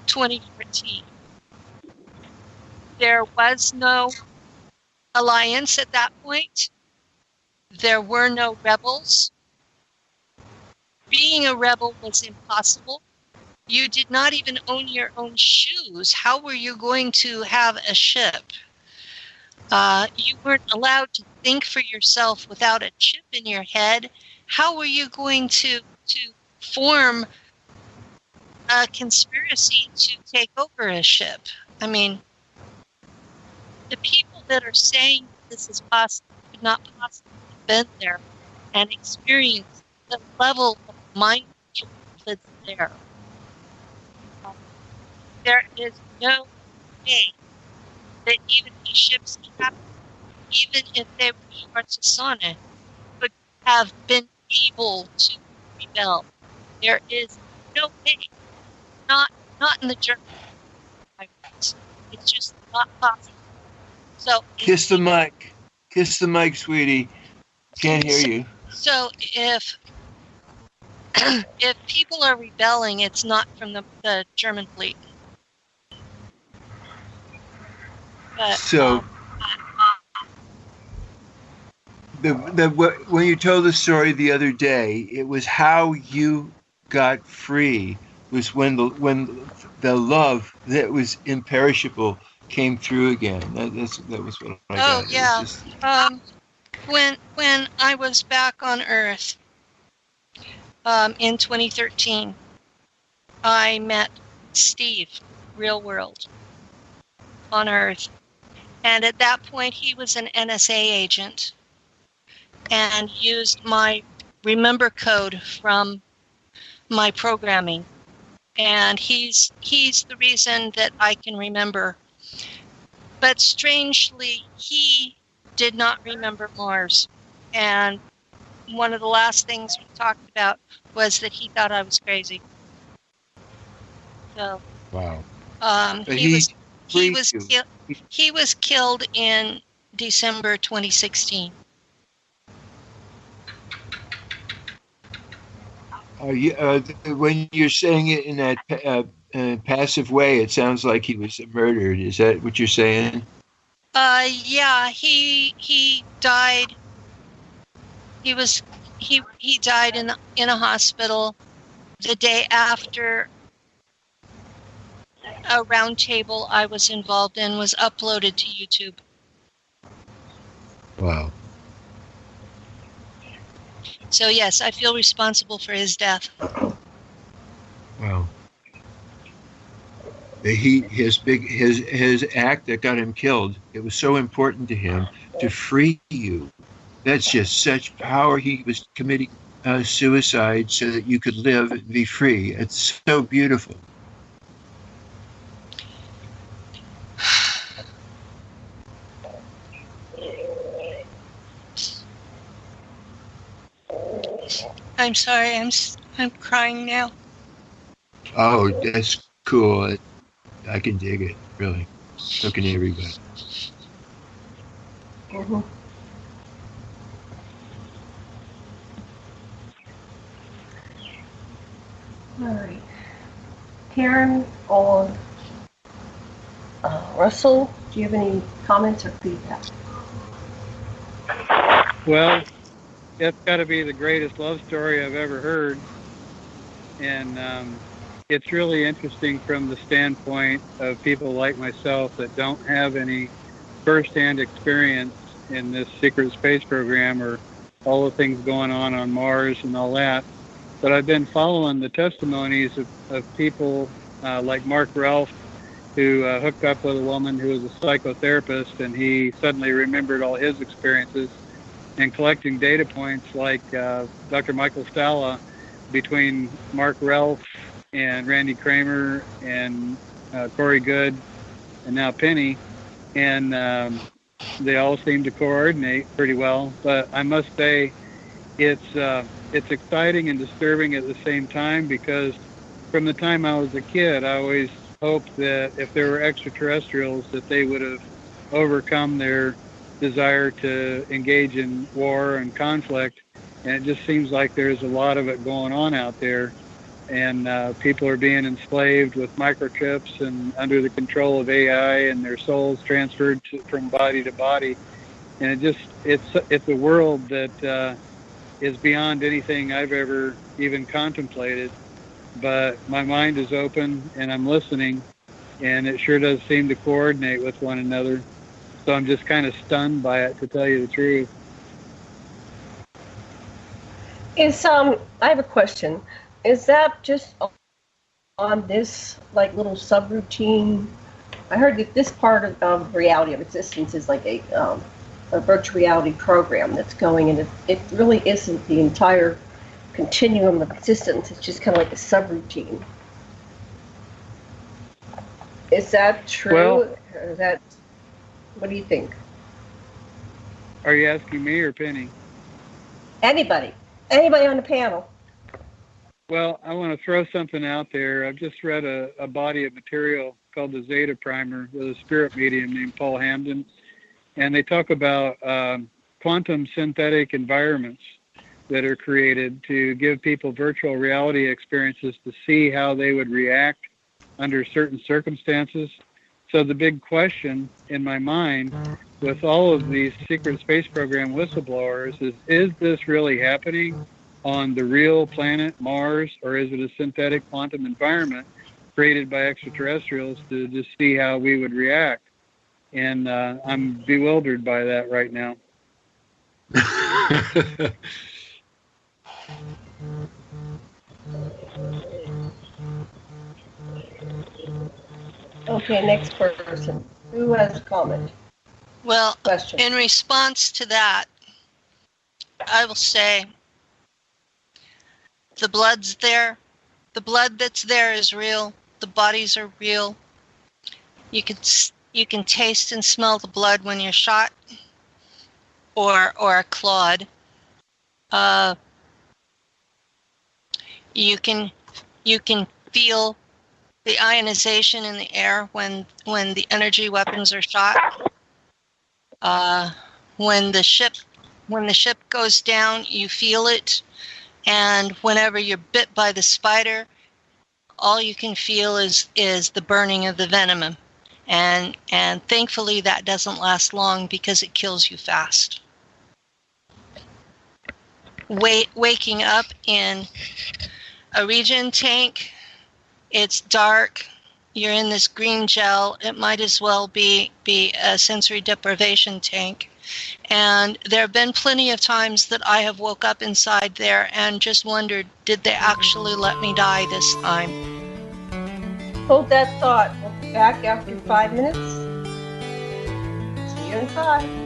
2014. There was no alliance at that point. There were no rebels. Being a rebel was impossible. You did not even own your own shoes. How were you going to have a ship? You weren't allowed to think for yourself without a chip in your head. How were you going to form a conspiracy to take over a ship? I mean, the people that are saying this is possible could not possibly have been there and experienced the level of mind control that's there. There is no way that even the ship's captain, even if they were Sasha, could have been able to rebel. There is no way. Not in the German. It's just not possible. So kiss the mic. Kiss the mic, sweetie. Can't hear you. So if people are rebelling, it's not from the German fleet. But, so when you told the story the other day, it was how you got free. Was when the love that was imperishable came through again. That was what I got. Oh yeah. When I was back on Earth in 2013, I met Steve, real world, on Earth. And at that point, he was an NSA agent and used my remember code from my programming and he's the reason that I can remember. But strangely, he did not remember Mars. And one of the last things we talked about was that he thought I was crazy. So, wow. He was killed in December 2016. When you're saying it in that passive way, it sounds like he was murdered. Is that what you're saying? Yeah, he died. He died in a hospital the day after a round table I was involved in was uploaded to YouTube. Wow. So yes, I feel responsible for his death. Wow. His act that got him killed, it was so important to him to free you. That's just such power. He was committing suicide so that you could live and be free. It's so beautiful. I'm sorry, I'm crying now. Oh, that's cool. I can dig it, really. So can everybody. Mm-hmm. All right. Karen or Russell, do you have any comments or feedback? Well, it's got to be the greatest love story I've ever heard. And it's really interesting from the standpoint of people like myself that don't have any first-hand experience in this secret space program or all the things going on Mars and all that. But I've been following the testimonies of people like Mark Ralph, who hooked up with a woman who was a psychotherapist, and he suddenly remembered all his experiences, and collecting data points like Dr. Michael Stalla between Mark Ralph and Randy Kramer and Corey Good and now Penny, and they all seem to coordinate pretty well. But I must say it's exciting and disturbing at the same time, because from the time I was a kid, I always hoped that if there were extraterrestrials, that they would have overcome their desire to engage in war and conflict. And it just seems like there's a lot of it going on out there. And people are being enslaved with microchips and under the control of AI, and their souls transferred from body to body. And it's a world that is beyond anything I've ever even contemplated. But my mind is open and I'm listening, and it sure does seem to coordinate with one another. So I'm just kind of stunned by it, to tell you the truth. I have a question. Is that just on this like little subroutine? I heard that this part of reality of existence is like a virtual reality program that's going, and it really isn't the entire continuum of existence. It's just kind of like a subroutine. Is that true? Well, or what do you think? Are you asking me or Penny? Anybody on the panel. Well, I want to throw something out there. I've just read a body of material called the Zeta Primer with a spirit medium named Paul Hamden, and they talk about quantum synthetic environments that are created to give people virtual reality experiences to see how they would react under certain circumstances. So the big question in my mind with all of these secret space program whistleblowers is this really happening on the real planet Mars, or is it a synthetic quantum environment created by extraterrestrials to just see how we would react? And I'm bewildered by that right now. Okay, next person. Who has a comment? Well, question. In response to that, I will say the blood's there, The blood that's there is real. The bodies are real. You can taste and smell the blood when you're shot or clawed. You can feel the ionization in the air when the energy weapons are shot. When the ship goes down, you feel it. And whenever you're bit by the spider, all you can feel is the burning of the venom. And thankfully that doesn't last long because it kills you fast. Waking up in a regen tank, it's dark, you're in this green gel, it might as well be a sensory deprivation tank. And there have been plenty of times that I have woke up inside there and just wondered, did they actually let me die this time? Hold that thought. We'll be back after 5 minutes. See you in 5.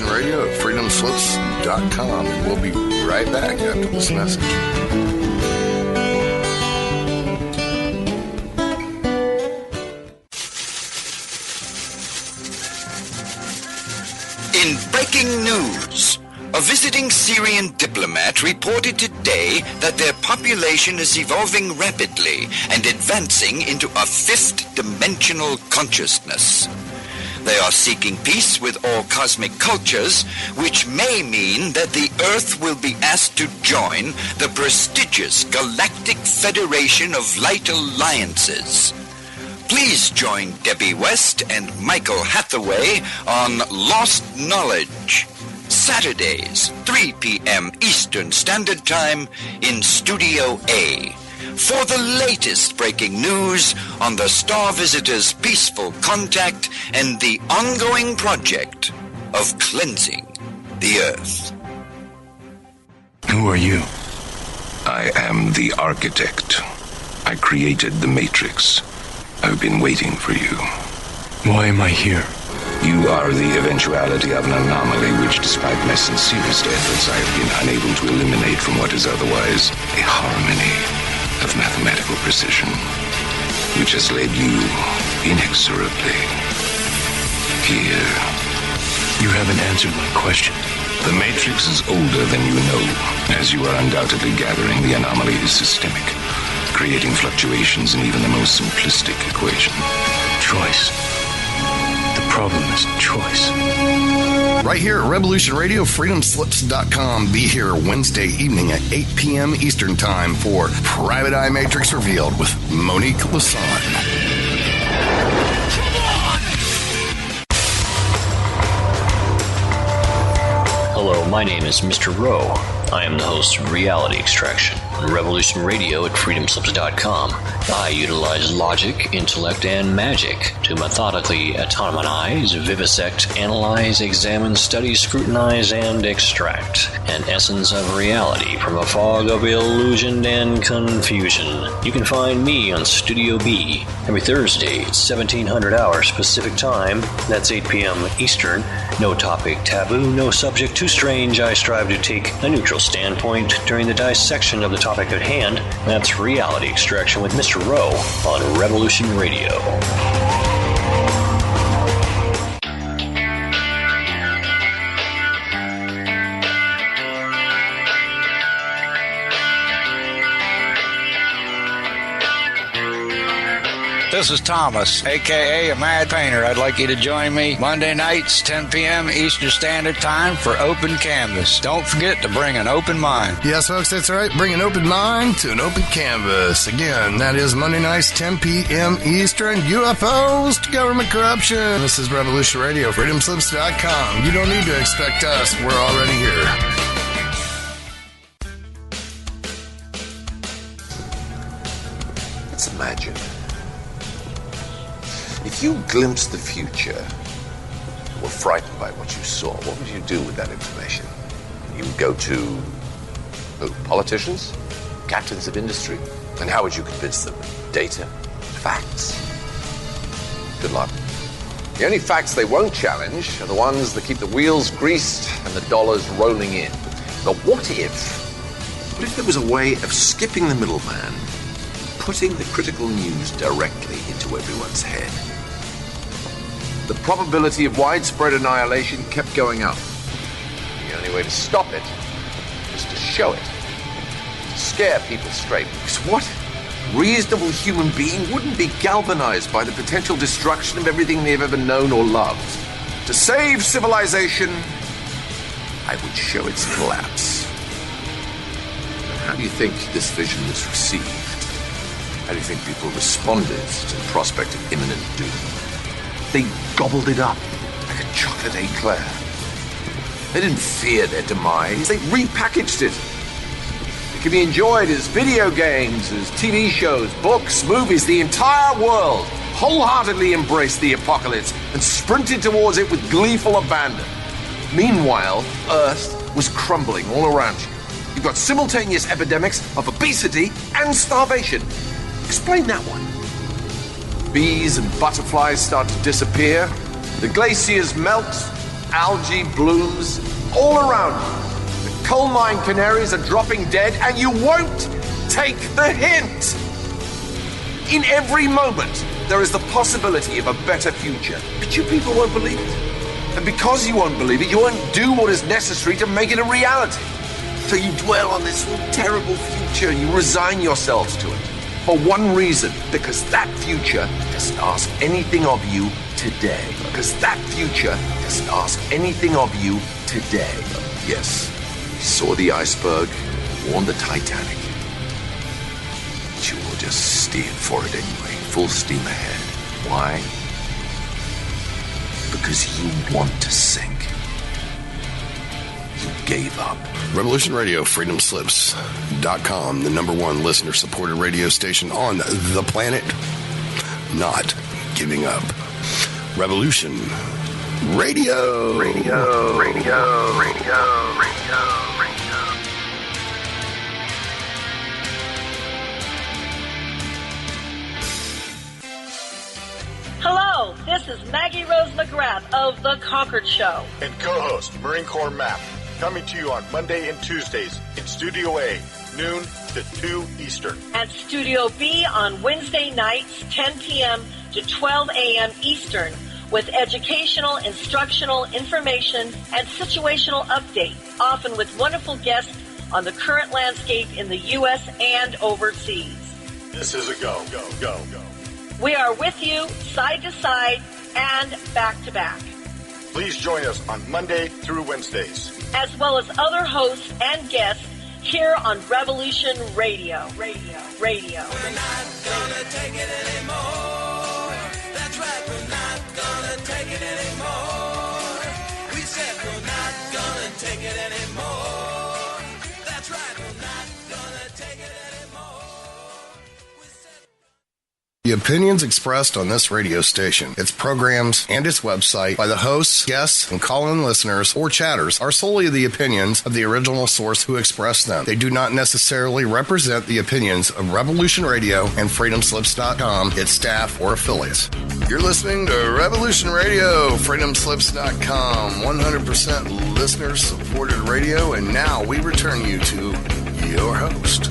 Radio at freedomslips.com, and we'll be right back after this message. In breaking news, a visiting Syrian diplomat reported today that their population is evolving rapidly and advancing into a fifth-dimensional consciousness. They are seeking peace with all cosmic cultures, which may mean that the Earth will be asked to join the prestigious Galactic Federation of Light Alliances. Please join Debbie West and Michael Hathaway on Lost Knowledge, Saturdays, 3 p.m. Eastern Standard Time in Studio A, for the latest breaking news on the Star Visitors' peaceful contact and the ongoing project of cleansing the Earth. Who are you? I am the architect. I created the Matrix. I've been waiting for you. Why am I here? You are the eventuality of an anomaly which, despite my sincerest efforts, I have been unable to eliminate from what is otherwise a harmony of mathematical precision, which has led you inexorably here. You haven't answered my question. The Matrix is older than you know. As you are undoubtedly gathering, the anomaly is systemic, creating fluctuations in even the most simplistic equation. Choice. The problem is choice. Right here at Revolution Radio, freedomslips.com. Be here Wednesday evening at 8 p.m. Eastern Time for Private Eye Matrix Revealed with Monique Lassonde. Hello, my name is Mr. Rowe. I am the host of Reality Extraction on Revolution Radio at freedomslips.com. I utilize logic, intellect, and magic to methodically autonomize, vivisect, analyze, examine, study, scrutinize, and extract an essence of reality from a fog of illusion and confusion. You can find me on Studio B every Thursday at 1700 hours Pacific Time. That's 8 p.m. Eastern. No topic taboo, no subject too strange. I strive to take a neutral standpoint during the dissection of the topic at hand. That's Reality Extraction with Mr. Rowe on Revolution Radio. This is Thomas, a.k.a. a Mad Painter. I'd like you to join me Monday nights, 10 p.m. Eastern Standard Time for Open Canvas. Don't forget to bring an open mind. Yes, folks, that's right. Bring an open mind to an open canvas. Again, that is Monday nights, 10 p.m. Eastern. UFOs to government corruption. This is Revolution Radio, freedomslips.com. You don't need to expect us. We're already here. If you glimpsed the future, were frightened by what you saw, what would you do with that information? You would go to who? Politicians? Captains of industry? And how would you convince them? Data? Facts? Good luck. The only facts they won't challenge are the ones that keep the wheels greased and the dollars rolling in. But what if there was a way of skipping the middleman, putting the critical news directly into everyone's head? The probability of widespread annihilation kept going up. The only way to stop it was to show it, to scare people straight. Because what reasonable human being wouldn't be galvanized by the potential destruction of everything they've ever known or loved? To save civilization, I would show its collapse. How do you think this vision was received? How do you think people responded to the prospect of imminent doom? They gobbled it up like a chocolate eclair. They didn't fear their demise. They repackaged it. It can be enjoyed as video games, as TV shows, books, movies. The entire world wholeheartedly embraced the apocalypse and sprinted towards it with gleeful abandon. Meanwhile, Earth was crumbling all around you. You've got simultaneous epidemics of obesity and starvation. Explain that one. Bees and butterflies start to disappear. The glaciers melt. Algae blooms all around you. The coal mine canaries are dropping dead, and you won't take the hint. In every moment, there is the possibility of a better future, but you people won't believe it. And because you won't believe it, you won't do what is necessary to make it a reality. So you dwell on this terrible future and you resign yourselves to it. For one reason, because that future doesn't ask anything of you today. Because that future doesn't ask anything of you today. Yes, we saw the iceberg, warned the Titanic. But you will just steer for it anyway, full steam ahead. Why? Because you want to sink. You gave up. Revolution Radio, freedomslips.com, the #1 listener-supported radio station on the planet. Not giving up. Revolution Radio. Radio. Hello, this is Maggie Rose McGrath of The Concord Show. And co-host Marine Corps Map, coming to you on Monday and Tuesdays in Studio A, noon to 2 Eastern. And Studio B on Wednesday nights, 10 p.m. to 12 a.m. Eastern, with educational, instructional, information, and situational updates, often with wonderful guests on the current landscape in the U.S. and overseas. This is a go. We are with you, side to side, and back to back. Please join us on Monday through Wednesdays. As well as other hosts and guests here on Revolution Radio. We're not gonna take it anymore. That's right, we're not gonna take it anymore. We said we're not gonna take it anymore. That's right, we're not gonna take it anymore. The opinions expressed on this radio station, its programs, and its website by the hosts, guests, and call-in listeners or chatters are solely the opinions of the original source who expressed them. They do not necessarily represent the opinions of Revolution Radio and freedomslips.com, its staff, or affiliates. You're listening to Revolution Radio, freedomslips.com, 100% listener-supported radio, and now we return you to your host.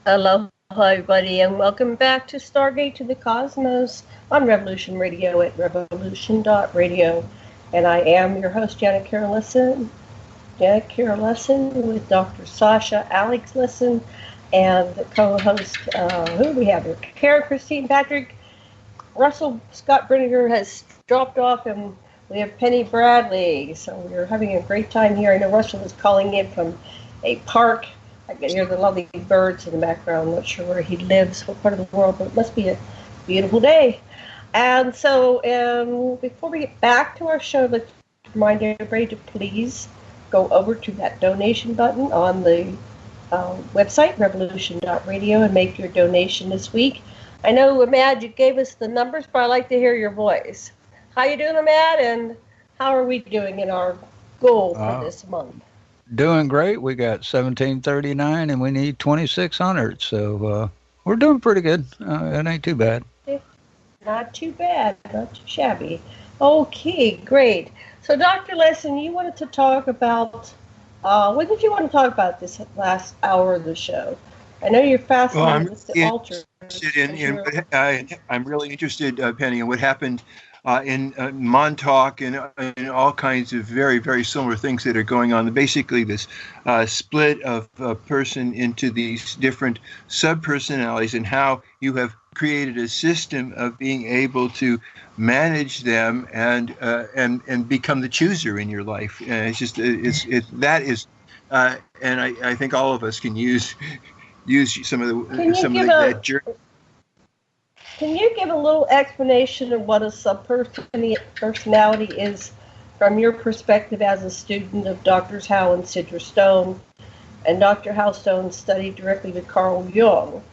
Hello, everybody, and welcome back to Stargate to the Cosmos on Revolution Radio at revolution.radio. And I am your host, Janet Carol Lesson with Dr. Sasha, Alex Lesson, and the co-host, who do we have here? Karen Christine Patrick. Russell Scott Brinegar has dropped off, and we have Penny Bradley. So we're having a great time here. I know Russell is calling in from a park. I can hear the lovely birds in the background. I'm not sure where he lives, what part of the world, but it must be a beautiful day. And so before we get back to our show, let's remind everybody to please go over to that donation button on the website, revolution.radio, and make your donation this week. I know, Ahmad, you gave us the numbers, but I'd like to hear your voice. How you doing, Ahmad, and how are we doing in our goal for this month? Doing great. We got 1739, and we need 2,600, so we're doing pretty good. It ain't too bad. Not too bad, not too shabby. Okay, great. So, Dr. Lesson, you wanted to talk about, what did you want to talk about this last hour of the show? I know you're fascinated with the altar. I'm really interested, Penny, in what happened in Montauk and in all kinds of very, very similar things that are going on. Basically, this split of a person into these different sub-personalities, and how you have created a system of being able to manage them and become the chooser in your life. And it's just and I think all of us can use some of that journey. Can you give a little explanation of what a subpersonality is from your perspective as a student of Drs. Howe and Sidra Stone? And Dr. Howe Stone studied directly with Carl Jung.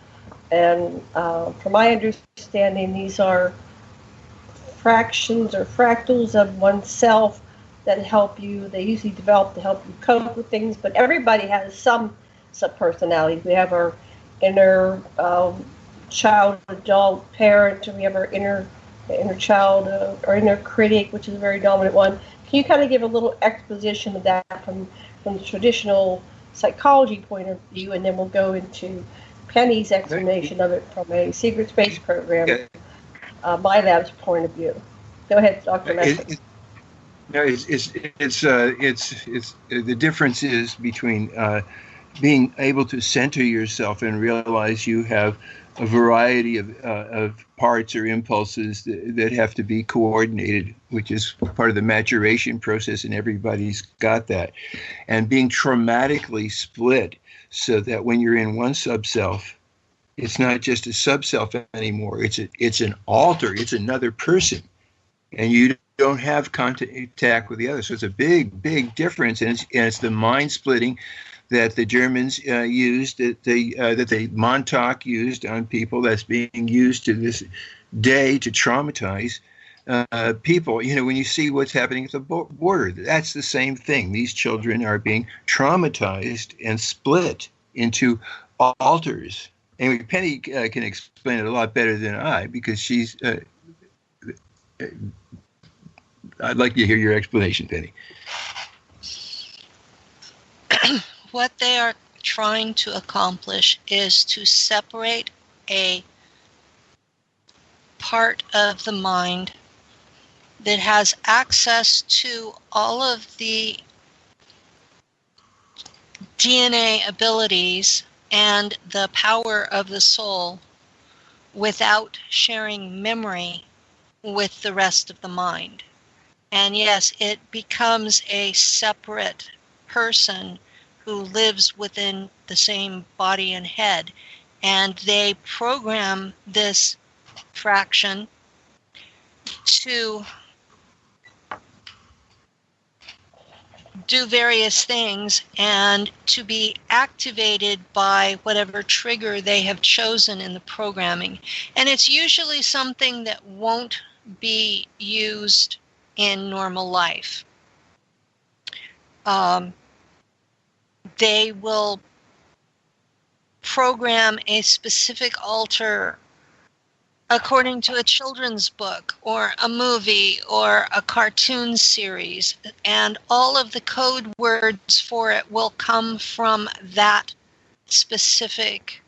And from my understanding, these are fractions or fractals of oneself that help you. They usually develop to help you cope with things, but everybody has some subpersonalities. We have our inner child, adult, parent, and we have our inner child or inner critic, which is a very dominant one. Can you kind of give a little exposition of that from the traditional psychology point of view, and then we'll go into Penny's explanation of it from a secret space program, my lab's point of view. Go ahead, Dr. Leslie. It's the difference is between being able to center yourself and realize you have a variety of parts or impulses that have to be coordinated, which is part of the maturation process, and everybody's got that. And being traumatically split so that when you're in one sub-self, it's not just a sub-self anymore. It's an alter. It's another person. And you don't have contact with the other. So it's a big, big difference. And it's the mind splitting that the Germans used, that Montauk used on people, that's being used to this day to traumatize people. You know, when you see what's happening at the border, that's the same thing. These children are being traumatized and split into alters. Anyway, Penny can explain it a lot better than I, because she's... I'd like to hear your explanation, Penny. What they are trying to accomplish is to separate a part of the mind that has access to all of the DNA abilities and the power of the soul without sharing memory with the rest of the mind. And yes, it becomes a separate person who lives within the same body and head. And they program this fraction to do various things and to be activated by whatever trigger they have chosen in the programming. And it's usually something that won't be used in normal life. They will program a specific alter according to a children's book or a movie or a cartoon series, and all of the code words for it will come from that specific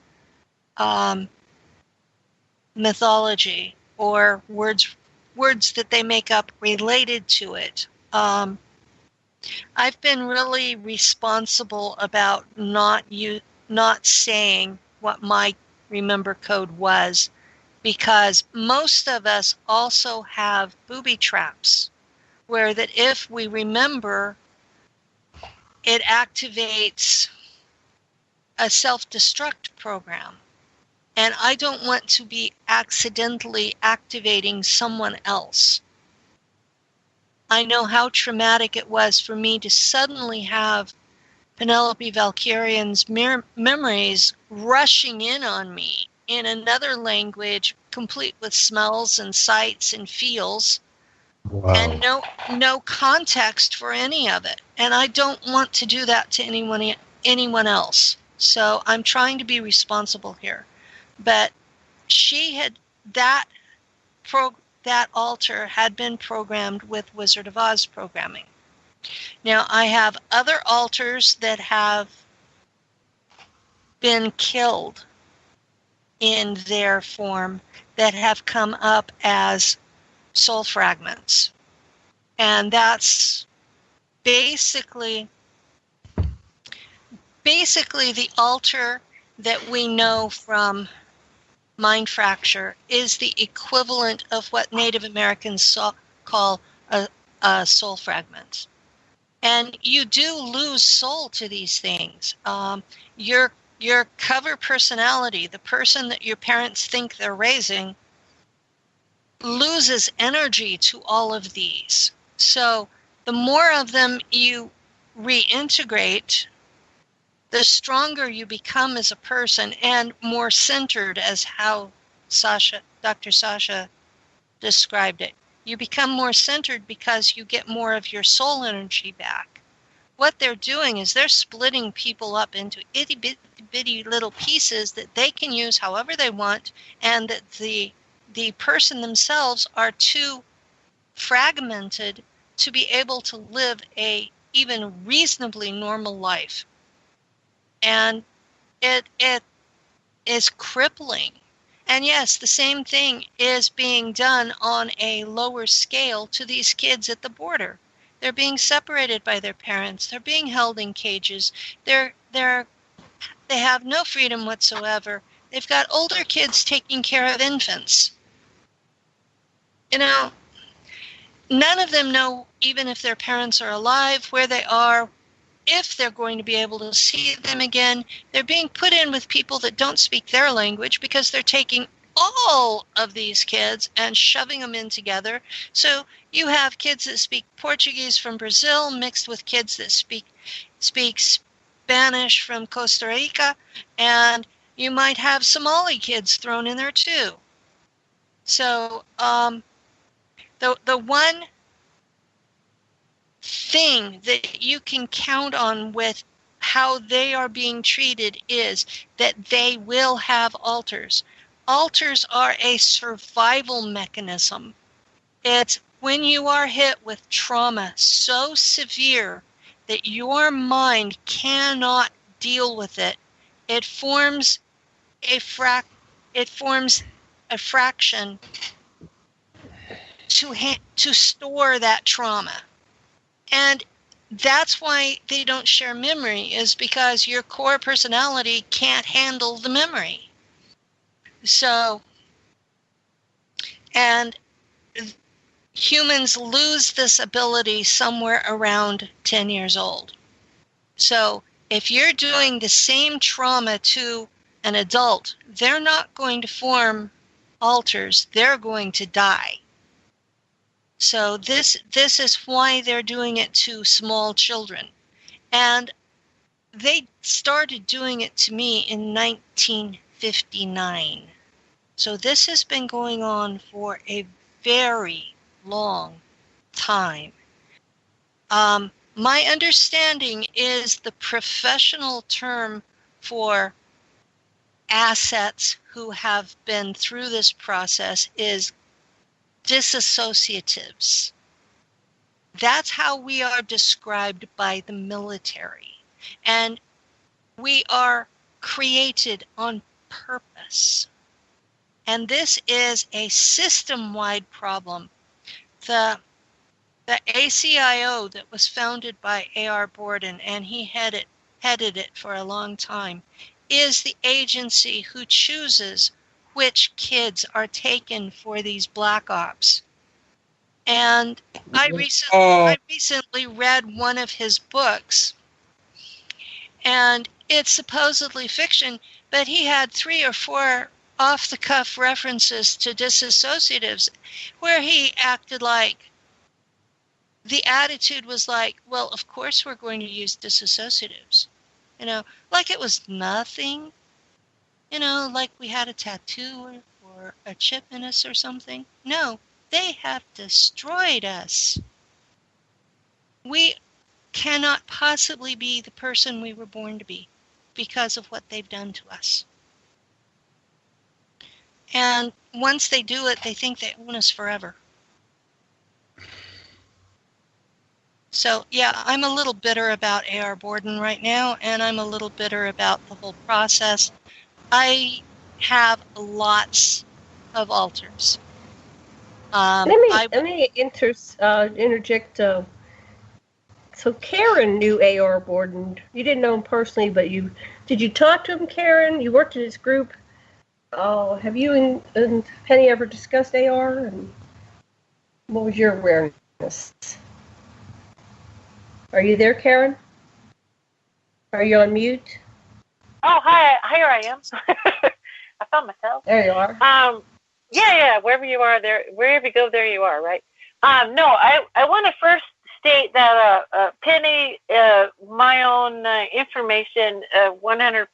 mythology or words that they make up related to it. I've been really responsible about not saying what my remember code was, because most of us also have booby traps, where that if we remember, it activates a self-destruct program. And I don't want to be accidentally activating someone else. I know how traumatic it was for me to suddenly have Penelope Valkyrian's memories rushing in on me in another language, complete with smells and sights and feels, and no context for any of it. And I don't want to do that to anyone else. So I'm trying to be responsible here. But she had that altar had been programmed with Wizard of Oz programming. Now, I have other altars that have been killed in their form that have come up as soul fragments. And that's basically the altar that we know from Mind Fracture is the equivalent of what Native Americans call a soul fragment. And you do lose soul to these things. Your cover personality, the person that your parents think they're raising, loses energy to all of these. So the more of them you reintegrate, the stronger you become as a person and more centered, as how Dr. Sasha described it. You become more centered because you get more of your soul energy back. What they're doing is they're splitting people up into itty-bitty little pieces that they can use however they want, and that the person themselves are too fragmented to be able to live a even reasonably normal life. And it is crippling. And yes, the same thing is being done on a lower scale to these kids at the border. They're being separated by their parents. They're being held in cages. They have no freedom whatsoever. They've got older kids taking care of infants. You know, none of them know, even if their parents are alive, where they are, if they're going to be able to see them again. They're being put in with people that don't speak their language because they're taking all of these kids and shoving them in together. So you have kids that speak Portuguese from Brazil mixed with kids that speak Spanish from Costa Rica, and you might have Somali kids thrown in there too. So the one thing that you can count on with how they are being treated is that they will have altars. Altars are a survival mechanism. It's when you are hit with trauma so severe that your mind cannot deal with it, it forms a fraction to store that trauma. And that's why they don't share memory, is because your core personality can't handle the memory. So, and humans lose this ability somewhere around 10 years old. So if you're doing the same trauma to an adult, they're not going to form altars, they're going to die. So this is why they're doing it to small children. And they started doing it to me in 1959. So this has been going on for a very long time. My understanding is the professional term for assets who have been through this process is disassociatives. That's how we are described by the military. And we are created on purpose. And this is a system-wide problem. The ACIO that was founded by A.R. Borden, and he headed it for a long time, is the agency who chooses which kids are taken for these black ops. And I recently read one of his books, and it's supposedly fiction, but he had 3 or 4 off-the-cuff references to disassociatives where he acted like the attitude was like, well, of course we're going to use disassociatives. Like it was nothing. Like we had a tattoo or a chip in us or something. No, they have destroyed us. We cannot possibly be the person we were born to be because of what they've done to us. And once they do it, they think they own us forever. So, yeah, I'm a little bitter about A.R. Borden right now, and I'm a little bitter about the whole process. I have lots of alters. Let me interject. So Karen knew A.R. Borden. You didn't know him personally, but did you talk to him, Karen? You worked in his group. Oh, have you and Penny ever discussed A.R.? And what was your awareness? Are you there, Karen? Are you on mute? Oh, hi. Here I am. I found myself. There you are. Yeah. Wherever you are, wherever you go, there you are, right? No, I want to first state that Penny, my own information, 100%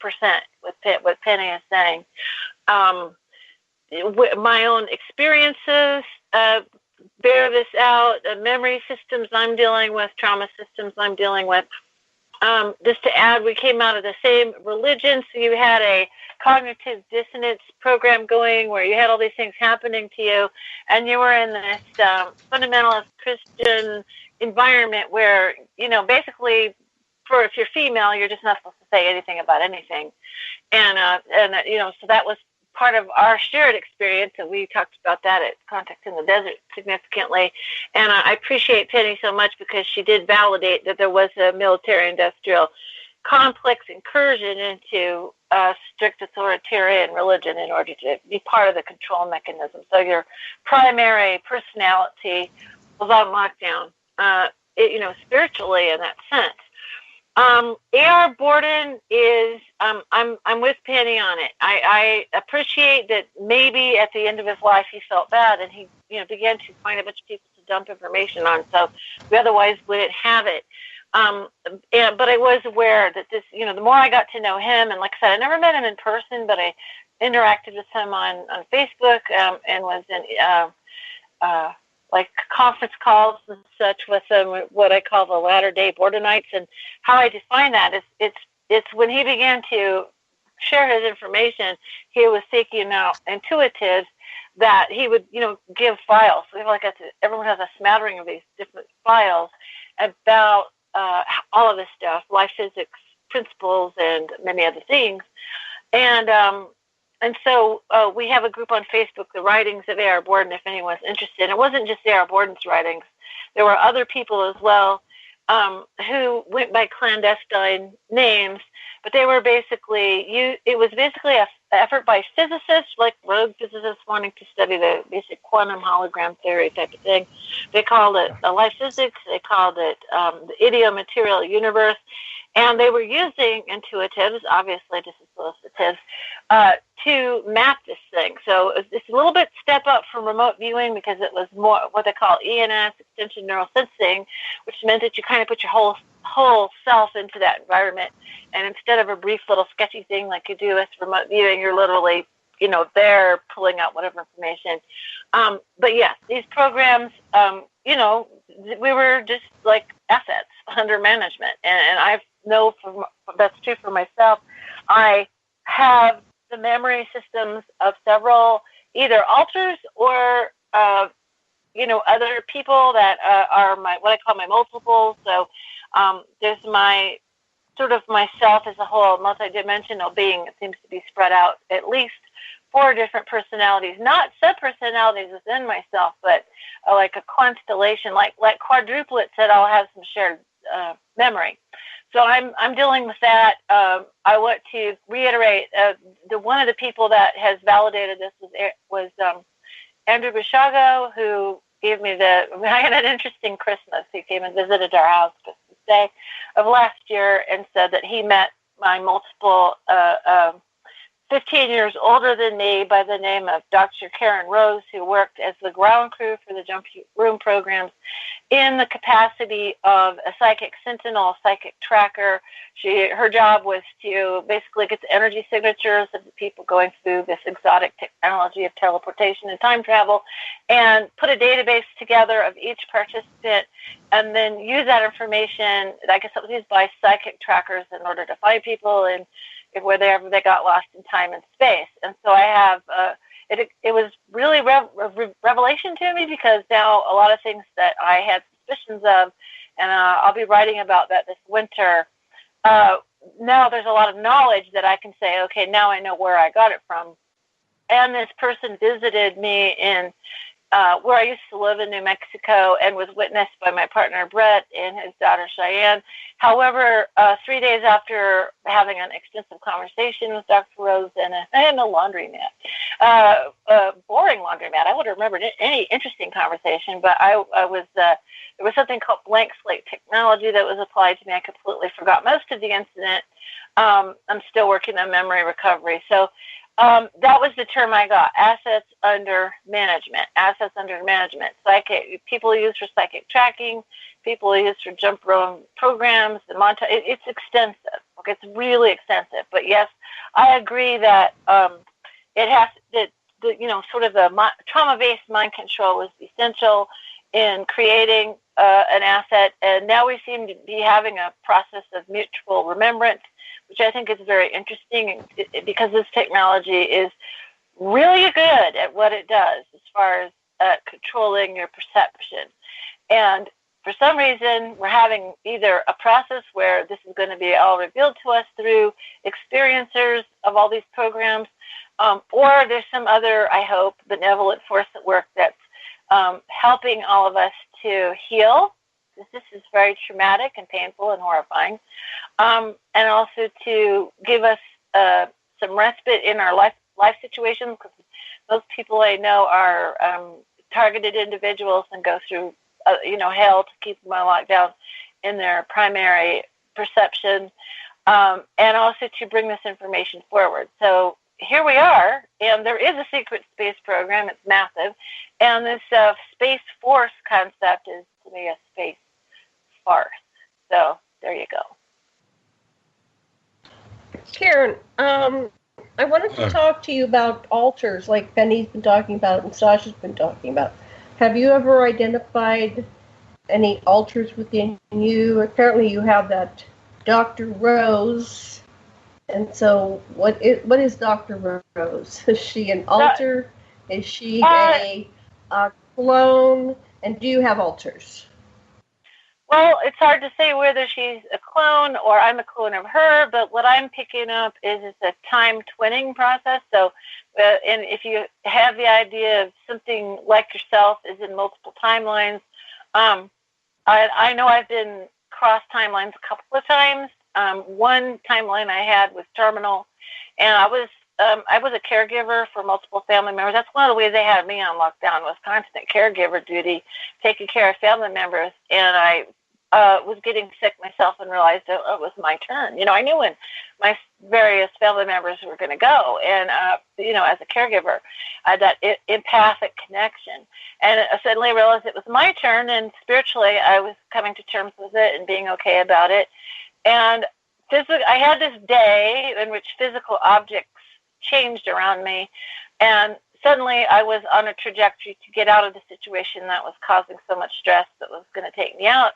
with what Penny is saying. My own experiences bear this out. Memory systems I'm dealing with, trauma systems I'm dealing with. Just to add, we came out of the same religion, so you had a cognitive dissonance program going where you had all these things happening to you, and you were in this fundamentalist Christian environment where, basically, if you're female, you're just not supposed to say anything about anything. And so that was part of our shared experience, and we talked about that at Contact in the Desert significantly. And I appreciate Penny so much because she did validate that there was a military-industrial complex incursion into strict authoritarian religion in order to be part of the control mechanism. So your primary personality was on lockdown, spiritually in that sense. A.R. Borden is, I'm with Penny on it. I appreciate that maybe at the end of his life he felt bad and he, began to find a bunch of people to dump information on, so we otherwise wouldn't have it. But I was aware that this, the more I got to know him, and like I said, I never met him in person, but I interacted with him on Facebook and was in like conference calls and such with him, what I call the latter-day Bordenites. And how I define that is it's when he began to share his information, he was seeking out intuitives that he would, give files. So everyone has a smattering of these different files about all of this stuff, life physics principles and many other things. And so we have a group on Facebook, The Writings of A.R. Borden, if anyone's interested. It wasn't just A.R. Borden's writings. There were other people as well who went by clandestine names, but they were basically, it was basically an effort by physicists, like rogue physicists wanting to study the basic quantum hologram theory type of thing. They called it life physics. They called it the idiomaterial universe. And they were using intuitives, obviously disassociatives, to map this thing. So it's a little bit step up from remote viewing because it was more what they call ENS, extension neural sensing, which meant that you kind of put your whole self into that environment. And instead of a brief little sketchy thing like you do with remote viewing, you're literally, there pulling out whatever information. But yes, these programs, we were just like assets under management. And I know that's true for myself. I have the memory systems of several either alters or other people that are what I call my multiples. So there's my sort of myself as a whole multidimensional being. It seems to be spread out at least 4 different personalities, not sub-personalities within myself, but like a constellation, like quadruplets that all have some shared memory. So I'm dealing with that. I want to reiterate one of the people that has validated this was Andrew Bishago, who gave me I had an interesting Christmas. He came and visited our house Christmas Day of last year and said that he met my multiple 15 years older than me by the name of Dr. Karen Rose, who worked as the ground crew for the jump room programs in the capacity of a psychic sentinel, psychic tracker. Her job was to basically get the energy signatures of the people going through this exotic technology of teleportation and time travel, and put a database together of each participant, and then use that information. I guess it was used by psychic trackers in order to find people and wherever they got lost in time and space. And so I have. It was really revelation to me, because now a lot of things that I had suspicions of, and I'll be writing about that this winter. Now there's a lot of knowledge that I can say, okay, now I know where I got it from. And this person visited me in where I used to live in New Mexico, and was witnessed by my partner Brett and his daughter Cheyenne. However, 3 days after having an extensive conversation with Dr. Rose in a laundromat, a boring laundromat, I would have remembered any interesting conversation, but there was something called blank slate technology that was applied to me. I completely forgot most of the incident. I'm still working on memory recovery. So that was the term I got: assets under management. Assets under management. Psychic people use for psychic tracking. People use for jump rope programs. And it's extensive. Okay, it's really extensive. But yes, I agree that it has sort of the trauma-based mind control was essential in creating an asset. And now we seem to be having a process of mutual remembrance, which I think is very interesting, because this technology is really good at what it does as far as controlling your perception. And for some reason, we're having either a process where this is going to be all revealed to us through experiencers of all these programs, or there's some other, I hope, benevolent force at work that's helping all of us to heal. This is very traumatic and painful and horrifying, and also to give us some respite in our life situations, because most people I know are targeted individuals and go through hell to keep them locked down in their primary perception, and also to bring this information forward. So here we are, and there is a secret space program. It's massive, and this Space Force concept is, to me, a space farce. So there you go. Karen, I wanted to talk to you about altars, like Penny's been talking about and Sasha's been talking about. Have you ever identified any altars within you? Apparently you have that Dr. Rose. And so what is Dr. Rose? Is she an altar? Is she a clone? And do you have altars? Well, it's hard to say whether she's a clone or I'm a clone of her, but what I'm picking up is it's a time twinning process. So, and if you have the idea of something like yourself is in multiple timelines, I know I've been cross timelines a couple of times. One timeline I had was terminal, and I was a caregiver for multiple family members. That's one of the ways they had me on lockdown, was constant caregiver duty, taking care of family members, and I was getting sick myself and realized it was my turn. I knew when my various family members were going to go, and as a caregiver, I had that empathic connection, and I suddenly realized it was my turn, and spiritually I was coming to terms with it and being okay about it. And I had this day in which physical objects changed around me, and suddenly I was on a trajectory to get out of the situation that was causing so much stress that was going to take me out.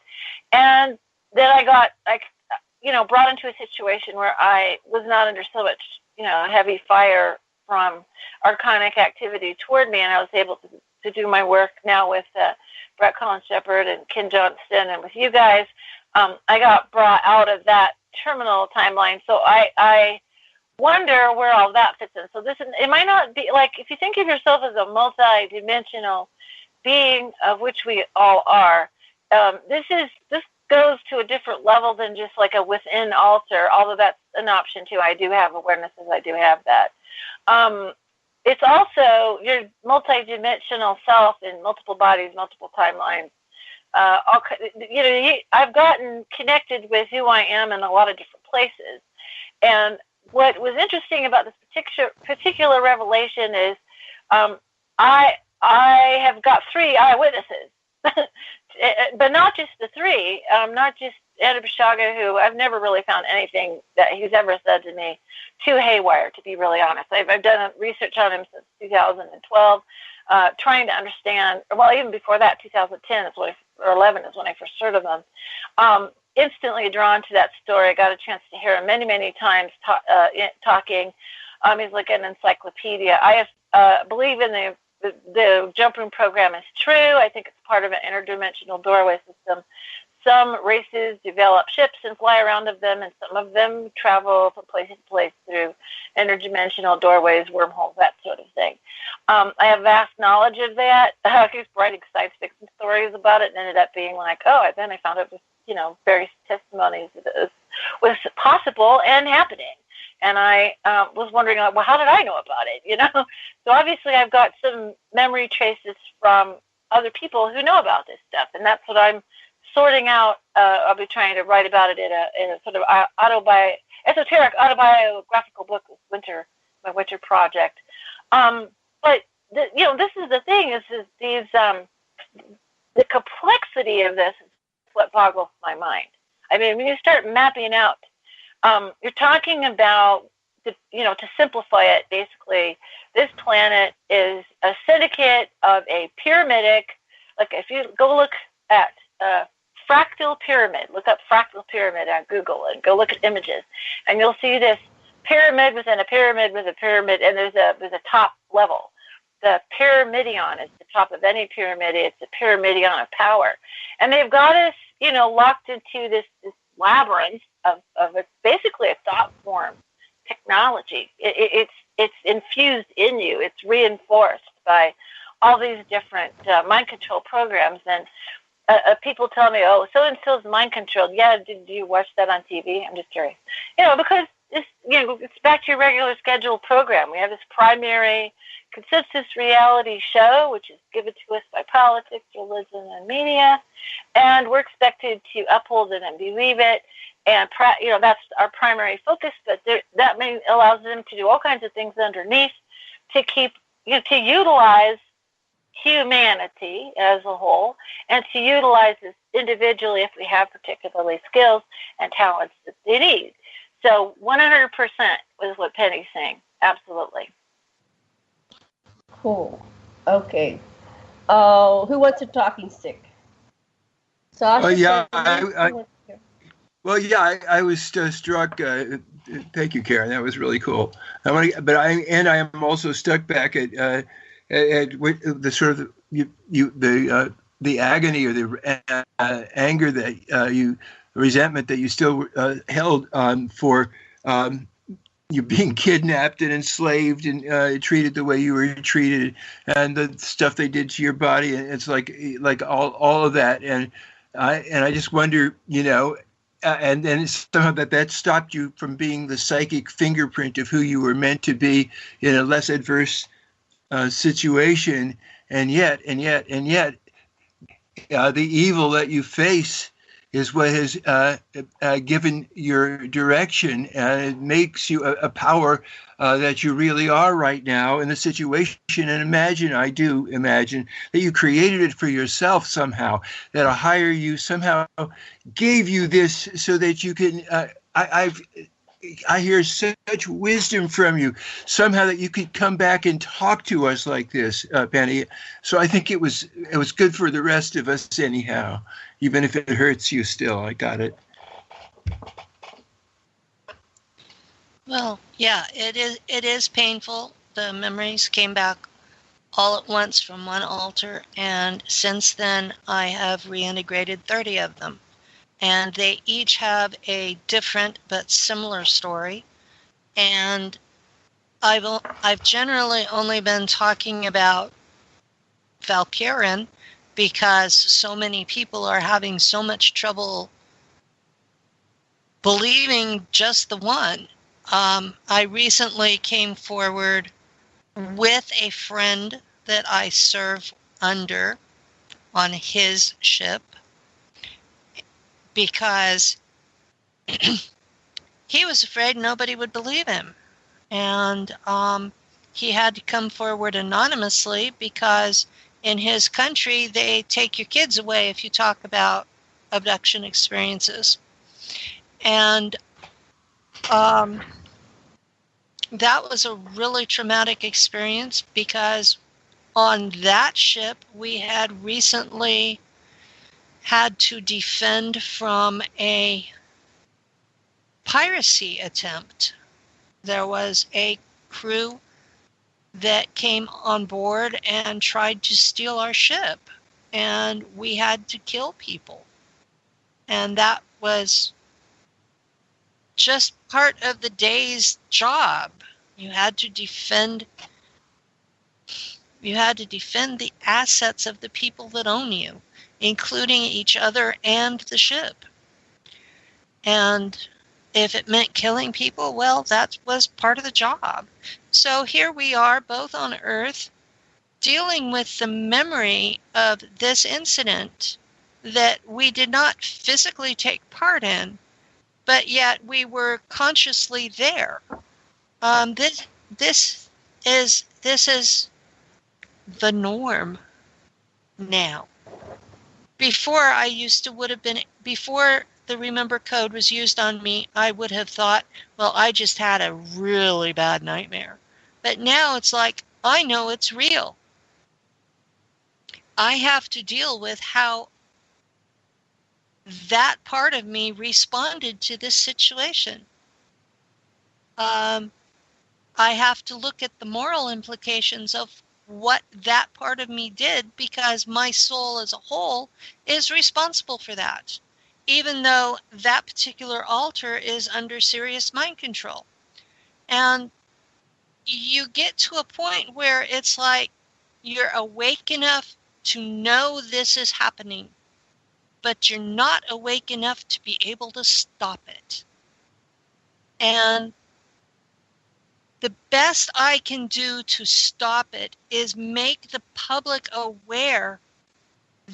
And then I got, brought into a situation where I was not under so much, heavy fire from archonic activity toward me, and I was able to do my work now with Brett Collins Shepard and Ken Johnston and with you guys. I got brought out of that terminal timeline, so I wonder where all that fits in. So it might not be like, if you think of yourself as a multi-dimensional being, of which we all are, this goes to a different level than just like a within altar, although that's an option too. I do have awarenesses, I do have that. It's also your multi-dimensional self in multiple bodies, multiple timelines. I've gotten connected with who I am in a lot of different places, and what was interesting about this particular revelation is I have got 3 eyewitnesses but not just the three, not just Ed Bishaga, who I've never really found anything that he's ever said to me too haywire, to be really honest. I've done research on him since 2012, trying to understand, well, even before that, 2010 is when or 11 is when I first heard of him. Instantly drawn to that story. I got a chance to hear him many, many times talking. He's like an encyclopedia. I believe in the jump room program is true. I think it's part of an interdimensional doorway system. Some races develop ships and fly around of them, and some of them travel from place to place through interdimensional doorways, wormholes, that sort of thing. I have vast knowledge of that. I was writing science fiction stories about it, and ended up being like, oh, then I found out, various testimonies that it was possible and happening. And I was wondering, well, how did I know about it? So obviously I've got some memory traces from other people who know about this stuff, and that's what I'm sorting out. I'll be trying to write about it in a sort of esoteric autobiographical book with my winter project. But this is the thing: is these the complexity of this is what boggles my mind. I mean, when you start mapping out, you're talking about to simplify it, basically, this planet is a syndicate of a pyramidic. Like if you go look at fractal pyramid, look up fractal pyramid on Google and go look at images, and you'll see this pyramid within a pyramid with a pyramid, and there's a top level. The pyramidion is the top of any pyramid. It's a pyramidion of power, and they've got us, locked into this labyrinth of basically a thought form technology. It's infused in you. It's reinforced by all these different mind control programs. And people tell me, oh, so-and-so's mind controlled. Yeah, did you watch that on TV? I'm just curious. Because it's back to your regular scheduled program. We have this primary consensus reality show, which is given to us by politics, religion, and media, and we're expected to uphold it and believe it. And that's our primary focus. But that allows them to do all kinds of things underneath to keep to utilize humanity as a whole, and to utilize this individually if we have particularly skills and talents that they need. So 100% is what Penny's saying. Absolutely. Cool. Okay. Who wants a talking stick? Sasha? Yeah. I was struck. Thank you, Karen. That was really cool. I am also stuck back at the sort of the agony or the anger that resentment that you still held for you being kidnapped and enslaved and treated the way you were treated, and the stuff they did to your body, and it's like all of that, and I just wonder, and then somehow that stopped you from being the psychic fingerprint of who you were meant to be in a less adverse situation, and yet, the evil that you face is what has given your direction, and it makes you a power that you really are right now in the situation. And I do imagine that you created it for yourself somehow, that a higher you somehow gave you this so that you can, I hear such wisdom from you, somehow that you could come back and talk to us like this, Penny. So I think it was good for the rest of us anyhow, even if it hurts you still. I got it. Well, yeah, it is painful. The memories came back all at once from one altar, and since then I have reintegrated 30 of them. And they each have a different but similar story. And I've generally only been talking about Valkyrin because so many people are having so much trouble believing just the one. I recently came forward with a friend that I serve under on his ship, because he was afraid nobody would believe him. And he had to come forward anonymously because in his country, they take your kids away if you talk about abduction experiences. And that was a really traumatic experience because on that ship, we had recently had to defend from a piracy attempt. There was a crew that came on board and tried to steal our ship, and we had to kill people. And that was just part of the day's job. You had to defend the assets of the people that own you, including each other and the ship. And if it meant killing people, well, that was part of the job. So here we are, both on Earth, dealing with the memory of this incident that we did not physically take part in, but yet we were consciously there. This is the norm now. Before the Remember Code was used on me, I would have thought, well, I just had a really bad nightmare. But now it's like, I know it's real. I have to deal with how that part of me responded to this situation. I have to look at the moral implications of what that part of me did, because my soul as a whole is responsible for that, even though that particular altar is under serious mind control. And you get to a point where it's like you're awake enough to know this is happening, but you're not awake enough to be able to stop it. And the best I can do to stop it is make the public aware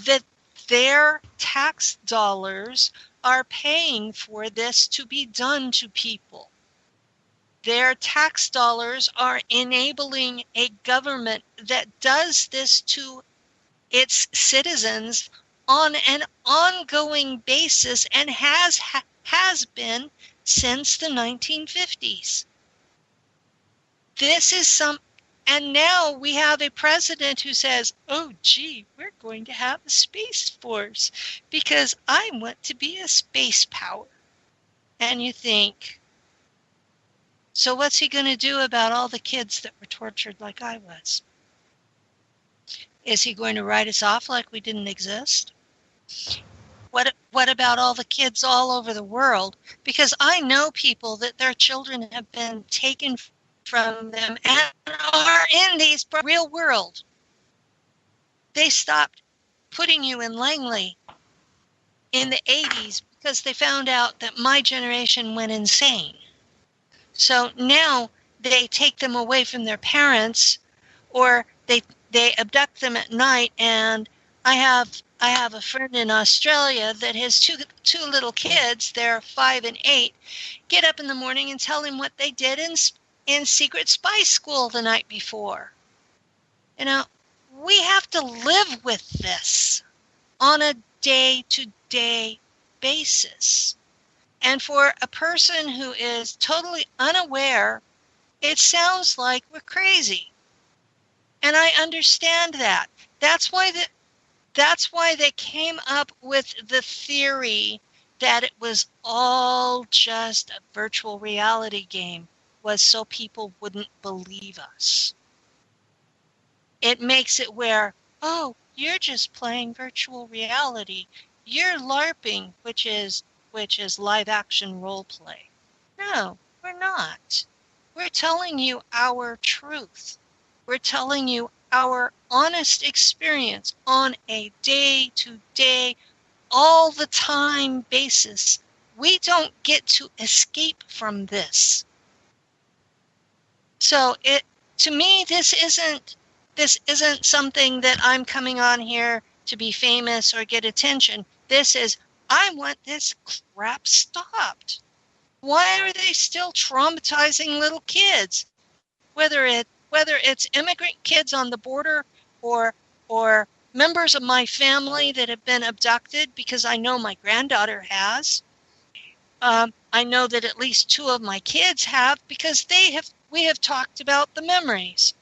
that their tax dollars are paying for this to be done to people. Their tax dollars are enabling a government that does this to its citizens on an ongoing basis and has been since the 1950s. And now we have a president who says, oh, gee, we're going to have a space force because I want to be a space power. And you think, so what's he going to do about all the kids that were tortured like I was? Is he going to write us off like we didn't exist? What about all the kids all over the world? Because I know people that their children have been taken from them and are in these real world. They stopped putting you in Langley in the 80s because they found out that my generation went insane. So now they take them away from their parents, or they abduct them at night. And I have a friend in Australia that has two little kids, they're 5 and 8, get up in the morning and tell him what they did in secret spy school the night before. You know, we have to live with this on a day-to-day basis. And for a person who is totally unaware, it sounds like we're crazy. And I understand that. That's why they came up with the theory that it was all just a virtual reality game, was so people wouldn't believe us. It makes it where, oh, you're just playing virtual reality. You're LARPing, which is live action role play. No, we're not. We're telling you our truth. We're telling you our honest experience on a day-to-day, all the time basis. We don't get to escape from this. So to me, this isn't something that I'm coming on here to be famous or get attention. This is, I want this crap stopped. Why are they still traumatizing little kids? Whether it's immigrant kids on the border or or members of my family that have been abducted, because I know my granddaughter has. I know that at least 2 of my kids have, because we have talked about the memories.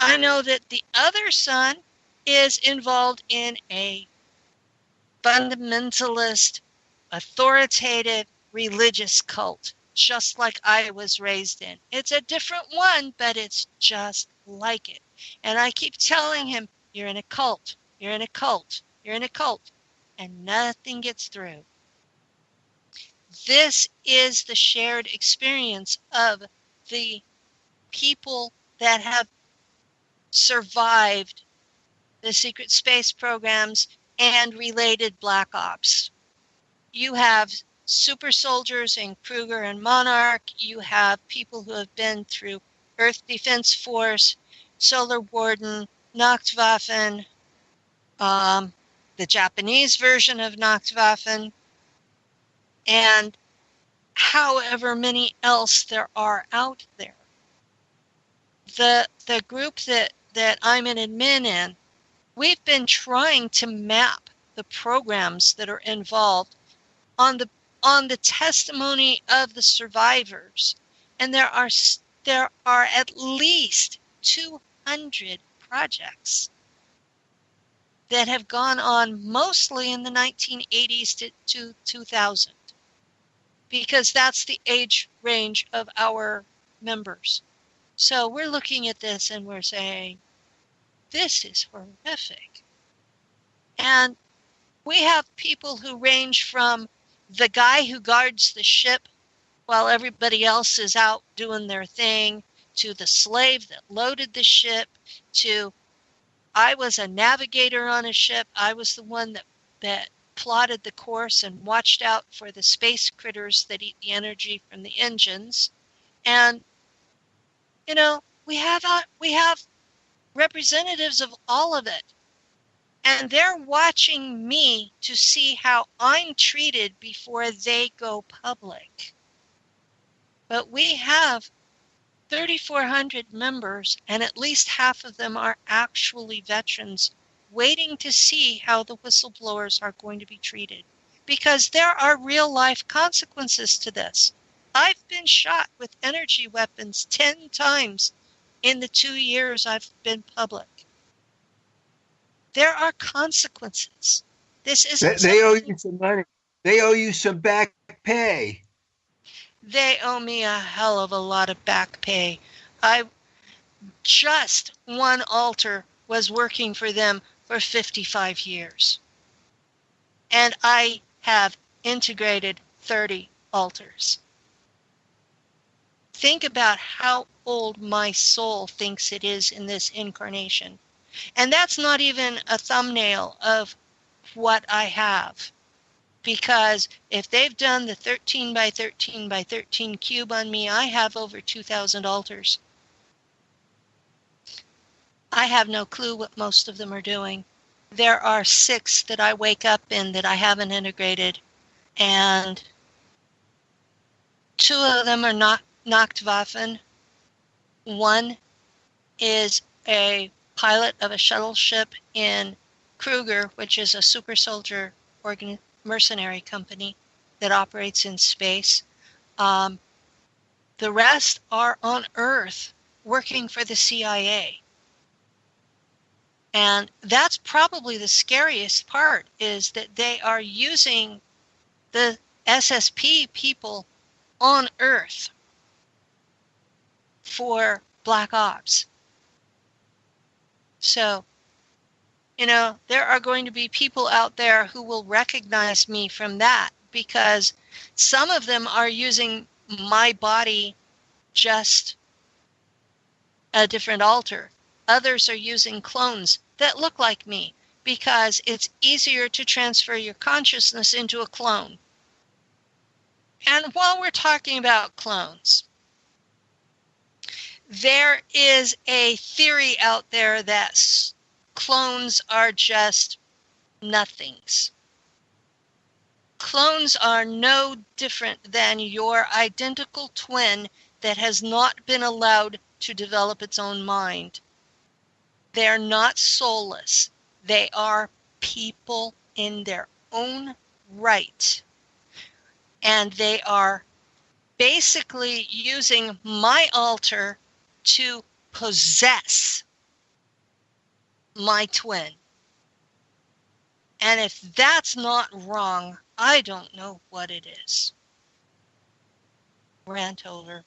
I know that the other son is involved in a fundamentalist, authoritative religious cult, just like I was raised in. It's a different one, but it's just like it. And I keep telling him, you're in a cult, you're in a cult, you're in a cult, and nothing gets through. This is the shared experience of the people that have survived the secret space programs and related black ops. You have super soldiers in Kruger and Monarch. You have people who have been through Earth Defense Force, Solar Warden, Nachtwaffen, the Japanese version of Nachtwaffen, and however many else there are out there. The group that I'm an admin in, we've been trying to map the programs that are involved on the testimony of the survivors, and there are at least 200 projects that have gone on mostly in the 1980s to 2000, because that's the age range of our members. So we're looking at this and we're saying, this is horrific. And we have people who range from the guy who guards the ship while everybody else is out doing their thing, to the slave that loaded the ship, to I was a navigator on a ship. I was the one that plotted the course and watched out for the space critters that eat the energy from the engines. And, you know, we have representatives of all of it. And they're watching me to see how I'm treated before they go public. But we have 3,400 members, and at least half of them are actually veterans, waiting to see how the whistleblowers are going to be treated. Because there are real life consequences to this. I've been shot with energy weapons 10 times in the 2 years I've been public. There are consequences. This isn't. They owe you some money. They owe you some back pay. They owe me a hell of a lot of back pay. Just one altar was working for them for 55 years. And I have integrated 30 altars. Think about how old my soul thinks it is in this incarnation. And that's not even a thumbnail of what I have. Because if they've done the 13 by 13 by 13 cube on me, I have over 2,000 altars. I have no clue what most of them are doing. There are 6 that I wake up in that I haven't integrated. And 2 of them are not Nachtwaffen. 1 is a pilot of a shuttle ship in Kruger, which is a super soldier mercenary company that operates in space. The rest are on Earth working for the CIA. And that's probably the scariest part, is that they are using the SSP people on Earth for black ops. So, you know, there are going to be people out there who will recognize me from that, because some of them are using my body, just a different altar. Others are using clones that look like me, because it's easier to transfer your consciousness into a clone. And while we're talking about clones, there is a theory out there that clones are just nothings. Clones are no different than your identical twin that has not been allowed to develop its own mind. They're not soulless. They are people in their own right. And they are basically using my altar to possess my twin. And if that's not wrong, I don't know what it is. Rant over.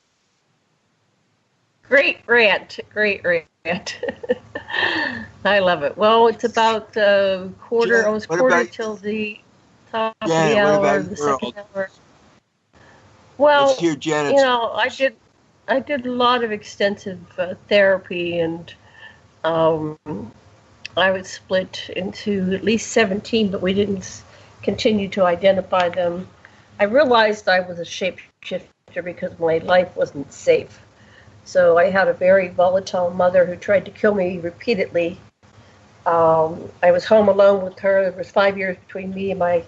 Great rant. I love it. Well, it's about almost quarter till the top of the hour, the second hour. Well, let's hear Janet's. I did a lot of extensive therapy, and I was split into at least 17, but we didn't continue to identify them. I realized I was a shapeshifter because my life wasn't safe. So I had a very volatile mother who tried to kill me repeatedly. I was home alone with her. There was 5 years between me and my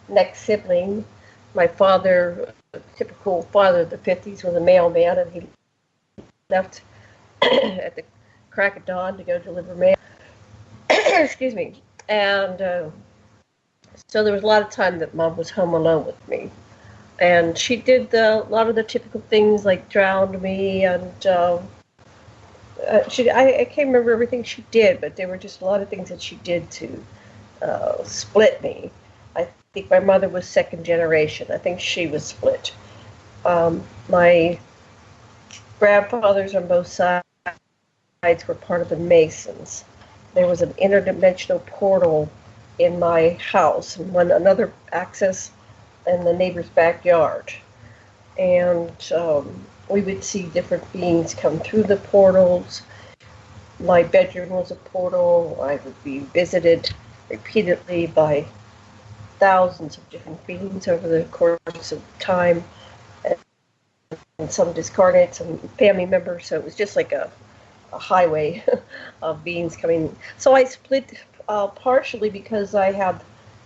next sibling. My father, typical father of the 50s, was a mailman, and he left at the crack of dawn to go deliver mail. Excuse me. And so there was a lot of time that Mom was home alone with me. And she did a lot of the typical things, like drowned me, and I can't remember everything she did, but there were just a lot of things that she did to split me. I think my mother was second generation. I think she was split. My grandfathers on both sides were part of the Masons. There was an interdimensional portal in my house, and another access in the neighbor's backyard. And we would see different beings come through the portals. My bedroom was a portal. I would be visited repeatedly by thousands of different beings over the course of time, and some discarnate, some family members. So it was just like a highway of beings coming. So I split partially because I had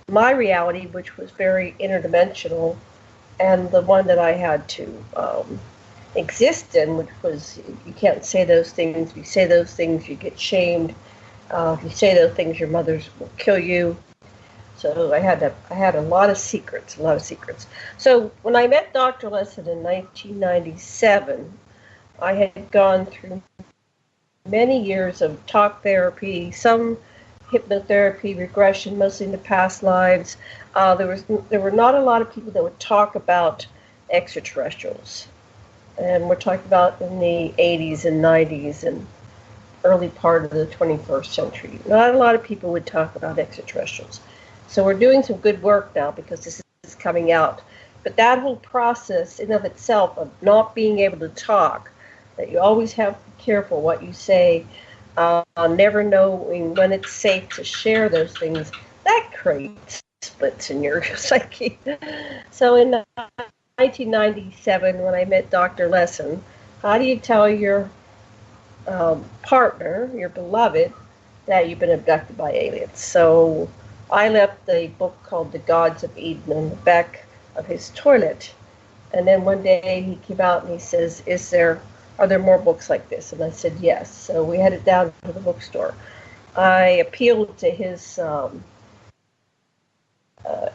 my reality, which was very interdimensional, and the one that I had to exist in, which was, you can't say those things. If you say those things, you get shamed. If you say those things, your mothers will kill you. So I had a lot of secrets. So when I met Dr. Lesson in 1997, I had gone through many years of talk therapy, some hypnotherapy, regression, mostly in the past lives. There were not a lot of people that would talk about extraterrestrials. And we're talking about in the 80s and 90s and early part of the 21st century. Not a lot of people would talk about extraterrestrials. So we're doing some good work now because this is coming out. But that whole process in of itself of not being able to talk, that you always have to be careful what you say, never knowing when it's safe to share those things, that creates splits in your psyche. So in 1997, when I met Dr. Lesson, how do you tell your partner, your beloved, that you've been abducted by aliens? So I left a book called The Gods of Eden in the back of his toilet. And then one day he came out and he says, are there more books like this? And I said, yes. So we headed down to the bookstore. I appealed to his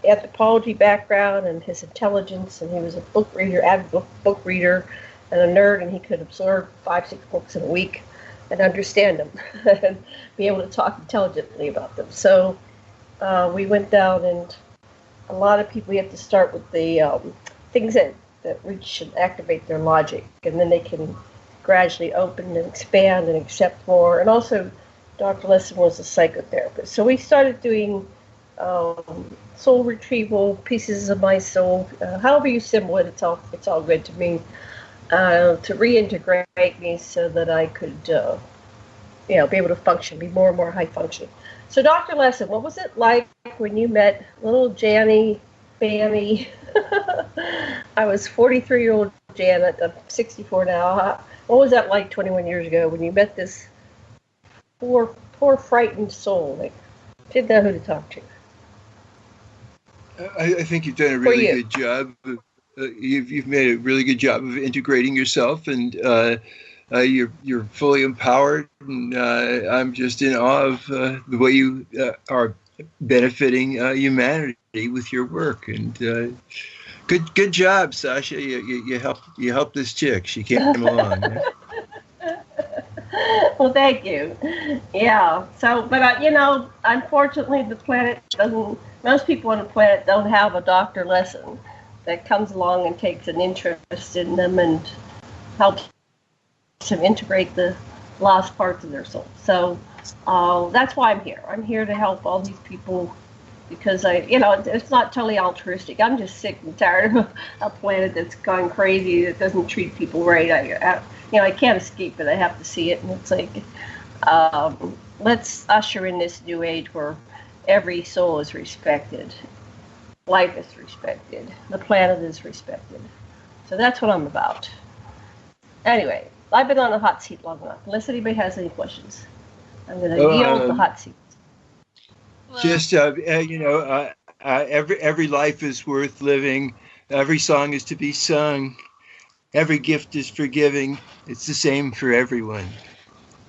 anthropology background and his intelligence, and he was a book reader, avid book reader, and a nerd, and he could absorb 5-6 books in a week and understand them and be able to talk intelligently about them. So we went down, and a lot of people, you have to start with the things that reach and activate their logic, and then they can gradually open and expand and accept more. And also, Dr. Lesson was a psychotherapist. So we started doing soul retrieval, pieces of my soul, however you symbol it, it's all good to me, to reintegrate me so that I could be able to function, be more and more high functioning. So Dr. Lesson, what was it like when you met little Janny, Fanny? I was 43-year-old Janet. I'm 64 now. What was that like 21 years ago when you met this poor frightened soul that didn't know who to talk to? I think you've done a really good job. You've made a really good job of integrating yourself, and You're fully empowered, and I'm just in awe of the way you are benefiting humanity with your work. And good job, Sasha. You helped this chick. She came along. Right? Well, thank you. Yeah. So, but unfortunately, the planet doesn't. Most people on the planet don't have a doctor lesson that comes along and takes an interest in them and helps to integrate the lost parts of their soul. So that's why I'm here. I'm here to help all these people because it's not totally altruistic. I'm just sick and tired of a planet that's gone crazy, that doesn't treat people right. I can't escape it. I have to see it. And it's like, let's usher in this new age where every soul is respected. Life is respected. The planet is respected. So that's what I'm about. Anyway, I've been on the hot seat long enough. Unless anybody has any questions, I'm going to yield the hot seat. Just every life is worth living. Every song is to be sung. Every gift is forgiving. It's the same for everyone.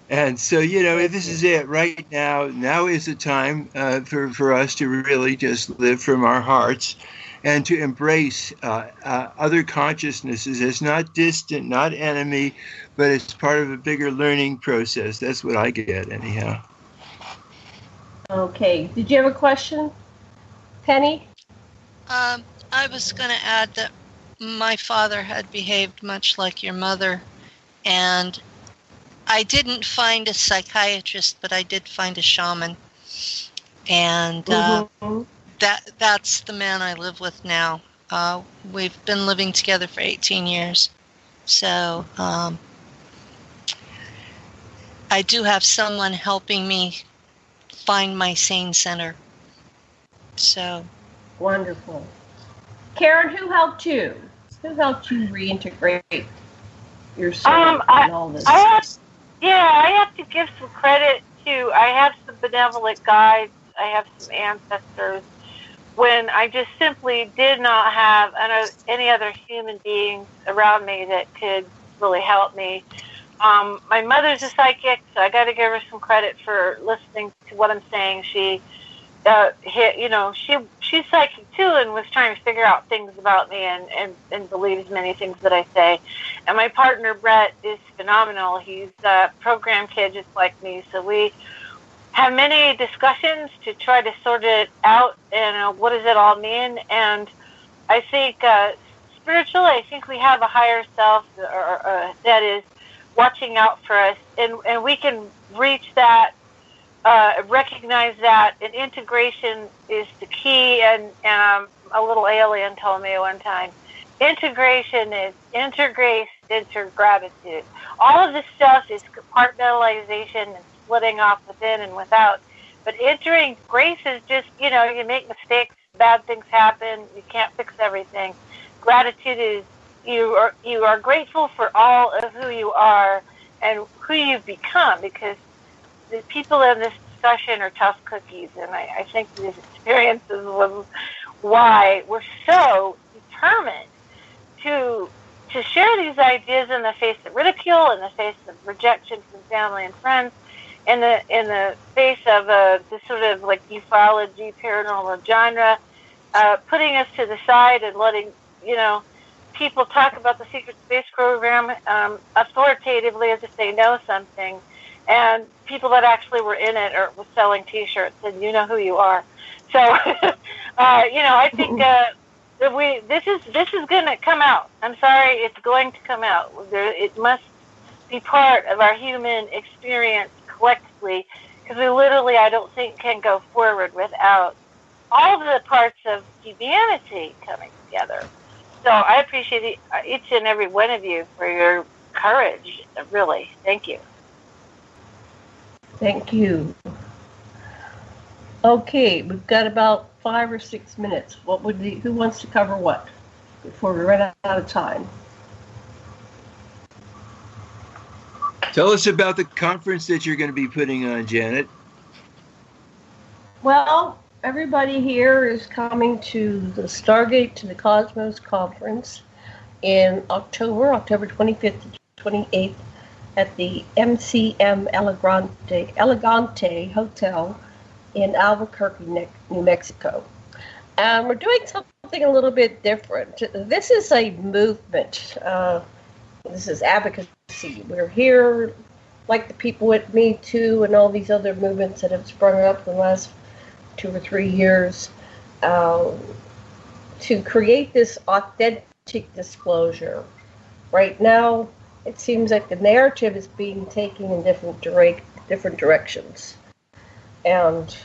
And so, this is it right now. Now is the time for us to really just live from our hearts and to embrace other consciousnesses as not distant, not enemy, but it's part of a bigger learning process. That's what I get, anyhow. Okay. Did you have a question, Penny? I was going to add that my father had behaved much like your mother, and I didn't find a psychiatrist, but I did find a shaman, and that's the man I live with now. We've been living together for 18 years, so I do have someone helping me find my sane center. So wonderful. Karen, who helped you? Who helped you reintegrate your soul and all this? I have to give some credit to, I have some benevolent guides, I have some ancestors, when I just simply did not have any other human beings around me that could really help me. My mother's a psychic, so I got to give her some credit for listening to what I'm saying. She's psychic too, and was trying to figure out things about me and believes many things that I say. And my partner Brett is phenomenal. He's a program kid just like me, so we have many discussions to try to sort it out and what does it all mean. And I think spiritually, I think we have a higher self that is watching out for us, and we can reach that. Recognize that, and integration is the key. And a little alien told me one time, integration is intergrace, intergratitude. All of this stuff is compartmentalization and splitting off within and without. But entering grace is just, you make mistakes, bad things happen, you can't fix everything. Gratitude is you are grateful for all of who you are and who you've become, because the people in this discussion are tough cookies, and I think these experiences was why we're so determined to share these ideas in the face of ridicule, in the face of rejection from family and friends, in the face of this sort of like ufology, paranormal genre, putting us to the side and letting people talk about the secret space program authoritatively as if they know something. And people that actually were in it or were selling T-shirts, and you know who you are. So, I think this is going to come out. I'm sorry, it's going to come out. It must be part of our human experience collectively, because we literally, I don't think, can go forward without all the parts of humanity coming together. So I appreciate each and every one of you for your courage. Really, thank you. Thank you. Okay, we've got about 5 or 6 minutes. Who wants to cover what before we run out of time? Tell us about the conference that you're going to be putting on, Janet. Well, everybody here is coming to the Stargate to the Cosmos conference in October 25th to 28th at the MCM Elegante Hotel in Albuquerque, New Mexico. And we're doing something a little bit different. This is a movement. This is advocacy. We're here, like the people with Me Too and all these other movements that have sprung up in the last 2 or 3 years, to create this authentic disclosure. Right now, it seems like the narrative is being taken in different directions. And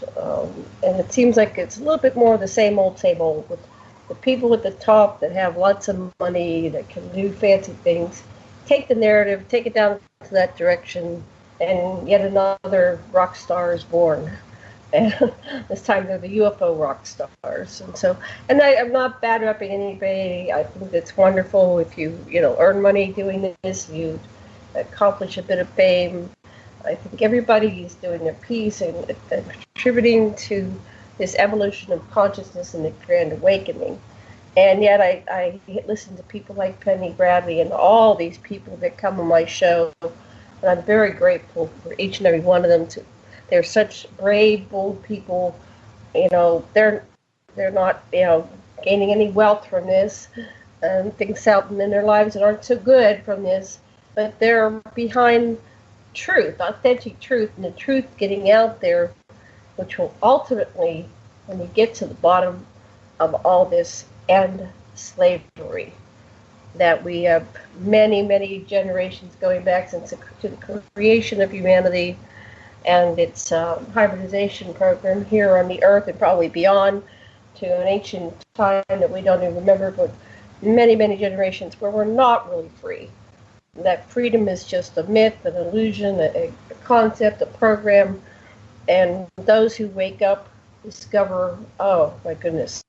it seems like it's a little bit more of the same old with the people at the top that have lots of money, that can do fancy things, take the narrative, take it down to that direction, and yet another rock star is born. And this time they're the UFO rock stars. And I'm not bad-rapping anybody. I think it's wonderful if you earn money doing this, you accomplish a bit of fame. I think everybody is doing their piece and contributing to this evolution of consciousness and the Grand Awakening. And yet I listen to people like Penny Bradley and all these people that come on my show, and I'm very grateful for each and every one of them. They're such brave, bold people. They're not gaining any wealth from this, and things happen in their lives that aren't so good from this, but they're behind truth, authentic truth, and the truth getting out there, which will ultimately, when you get to the bottom of all this, end slavery. That we have many, many generations going back since to the creation of humanity and its hybridization program here on the earth and probably beyond to an ancient time that we don't even remember, but many, many generations where we're not really free. That freedom is just a myth, an illusion, a concept, a program, and those who wake up discover, oh my goodness,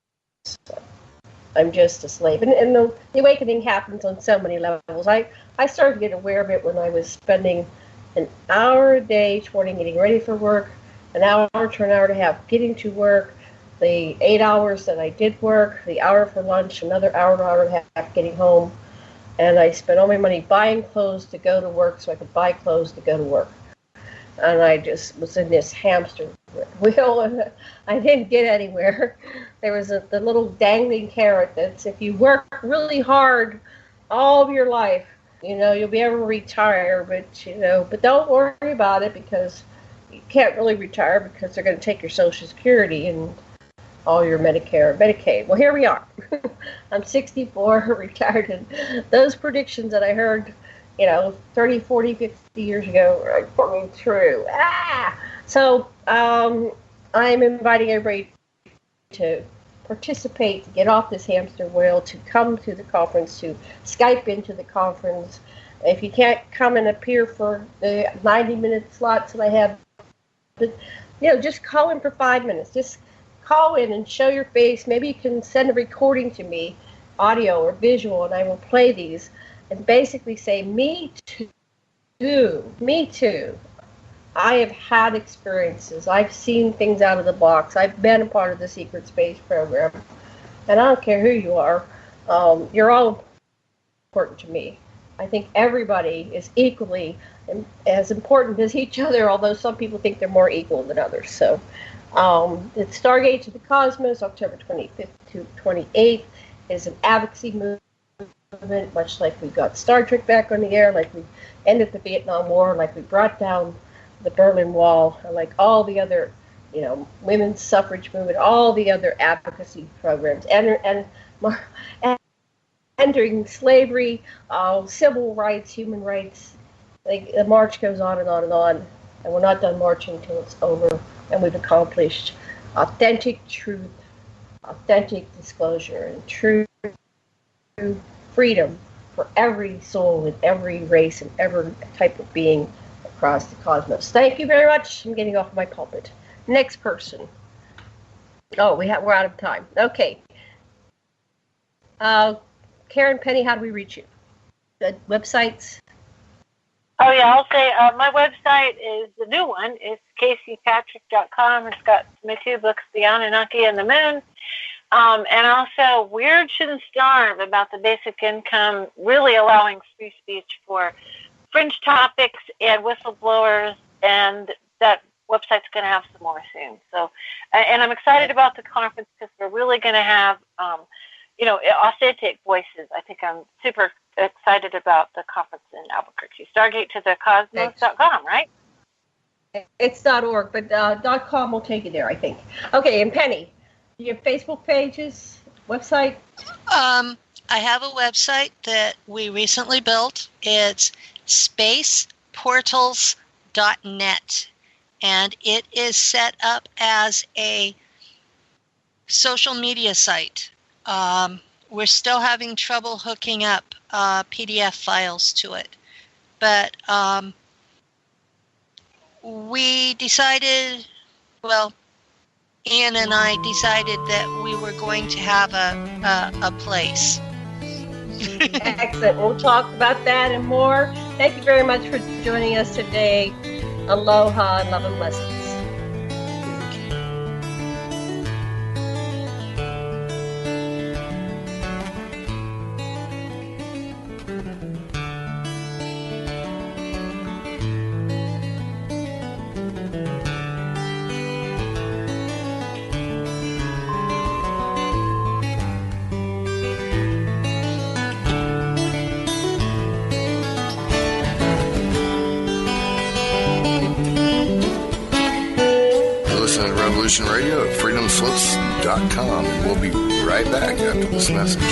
I'm just a slave. And the awakening happens on so many levels. I started to get aware of it when I was spending an hour a day each morning getting ready for work, an hour to an hour and a half getting to work, the 8 hours that I did work, the hour for lunch, another hour and a half getting home. And I spent all my money buying clothes to go to work so I could buy clothes to go to work. And I just was in this hamster wheel, and I didn't get anywhere. There was the little dangling carrot that's if you work really hard all of your life, you'll be able to retire, but don't worry about it because you can't really retire because they're going to take your Social Security and all your Medicare and Medicaid. Well, here we are. I'm 64, retired, and those predictions that I heard, 30, 40, 50 years ago are coming true. So I'm inviting everybody to participate, to get off this hamster wheel, to come to the conference, to Skype into the conference. If you can't come and appear for the 90-minute slots that I have, but, just call in for 5 minutes. Just call in and show your face. Maybe you can send a recording to me, audio or visual, and I will play these and basically say, me too, me too. I have had experiences. I've seen things out of the box. I've been a part of the secret space program. And I don't care who you are. You're all important to me. I think everybody is equally as important as each other, although some people think they're more equal than others. So it's Stargate to the Cosmos, October 25th to 28th. Is an advocacy movement, much like we got Star Trek back on the air, like we ended the Vietnam War, like we brought down the Berlin Wall, like all the other, women's suffrage movement, all the other advocacy programs, and ending slavery, civil rights, human rights. Like the march goes on and on and on, and we're not done marching until it's over, and we've accomplished authentic truth, authentic disclosure, and true freedom for every soul in every race and every type of being across the cosmos. Thank you very much. I'm getting off my pulpit. Next person. Oh, we're out of time. Okay. Karen, Penny, how do we reach you? The websites? Oh, yeah, I'll say my website is the new one. It's caseypatrick.com. It's got my 2 books, The Anunnaki and the Moon. And also Weird Shouldn't Starve, about the basic income, really allowing free speech for fringe topics and whistleblowers, and that website's going to have some more soon. So, and I'm excited about the conference because we're really going to have, authentic voices. I think I'm super excited about the conference in Albuquerque. Stargate to the cosmos.com, right? It's .org, but .com will take you there, I think. Okay, and Penny, your Facebook pages, website? I have a website that we recently built. It's spaceportals.net, and it is set up as a social media site. We're still having trouble hooking up PDF files to it, but we decided, Ian and I decided that we were going to have a place. Excellent. We'll talk about that and more. Thank you very much for joining us today. Aloha and love and blessings. Radio at freedomslips.com. We'll be right back after this message.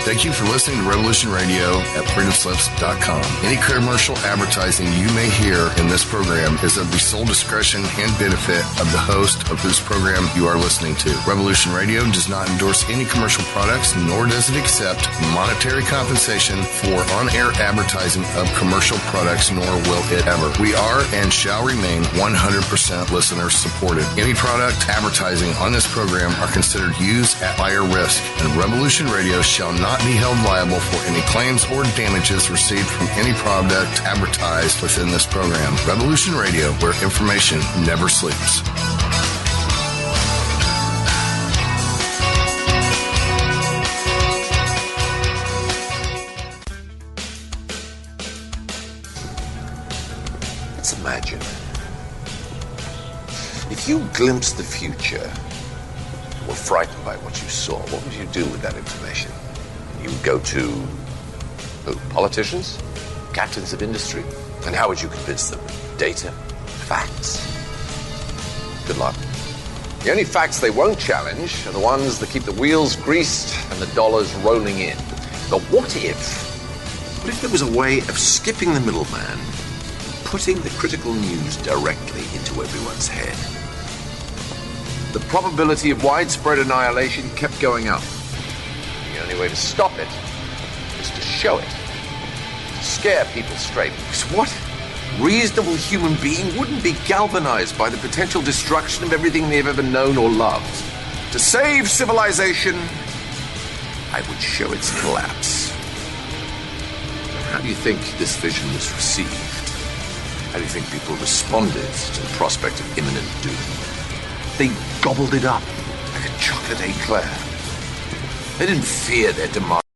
Thank you for listening to Revolution Radio at freedomslips.com. Any commercial advertising you may hear in this program is of the sole discretion and benefit of the host of whose program you are listening to. Revolution Radio does not endorse any commercial products, nor does it accept monetary compensation for on-air advertising of commercial products, nor will it ever. We are and shall remain 100% listener supported. Any product advertising on this program are considered used at buyer risk, and Revolution Radio shall not be held liable for any claims or damages received from any product advertised within this program. Revolution Radio, where information never sleeps. Let's imagine. If you glimpsed the future, were frightened by what you saw, what would you do with that information? You would go to who? Politicians? Captains of industry? And how would you convince them? Data? Facts? Good luck. The only facts they won't challenge are the ones that keep the wheels greased and the dollars rolling in. But what if there was a way of skipping the middleman, putting the critical news directly into everyone's head? The probability of widespread annihilation kept going up. The only way to stop it is to show it, to scare people straight. Because what reasonable human being wouldn't be galvanized by the potential destruction of everything they've ever known or loved? To save civilization, I would show its collapse. How do you think this vision was received? How do you think people responded to the prospect of imminent doom? They gobbled it up like a chocolate eclair. They didn't fear their demise.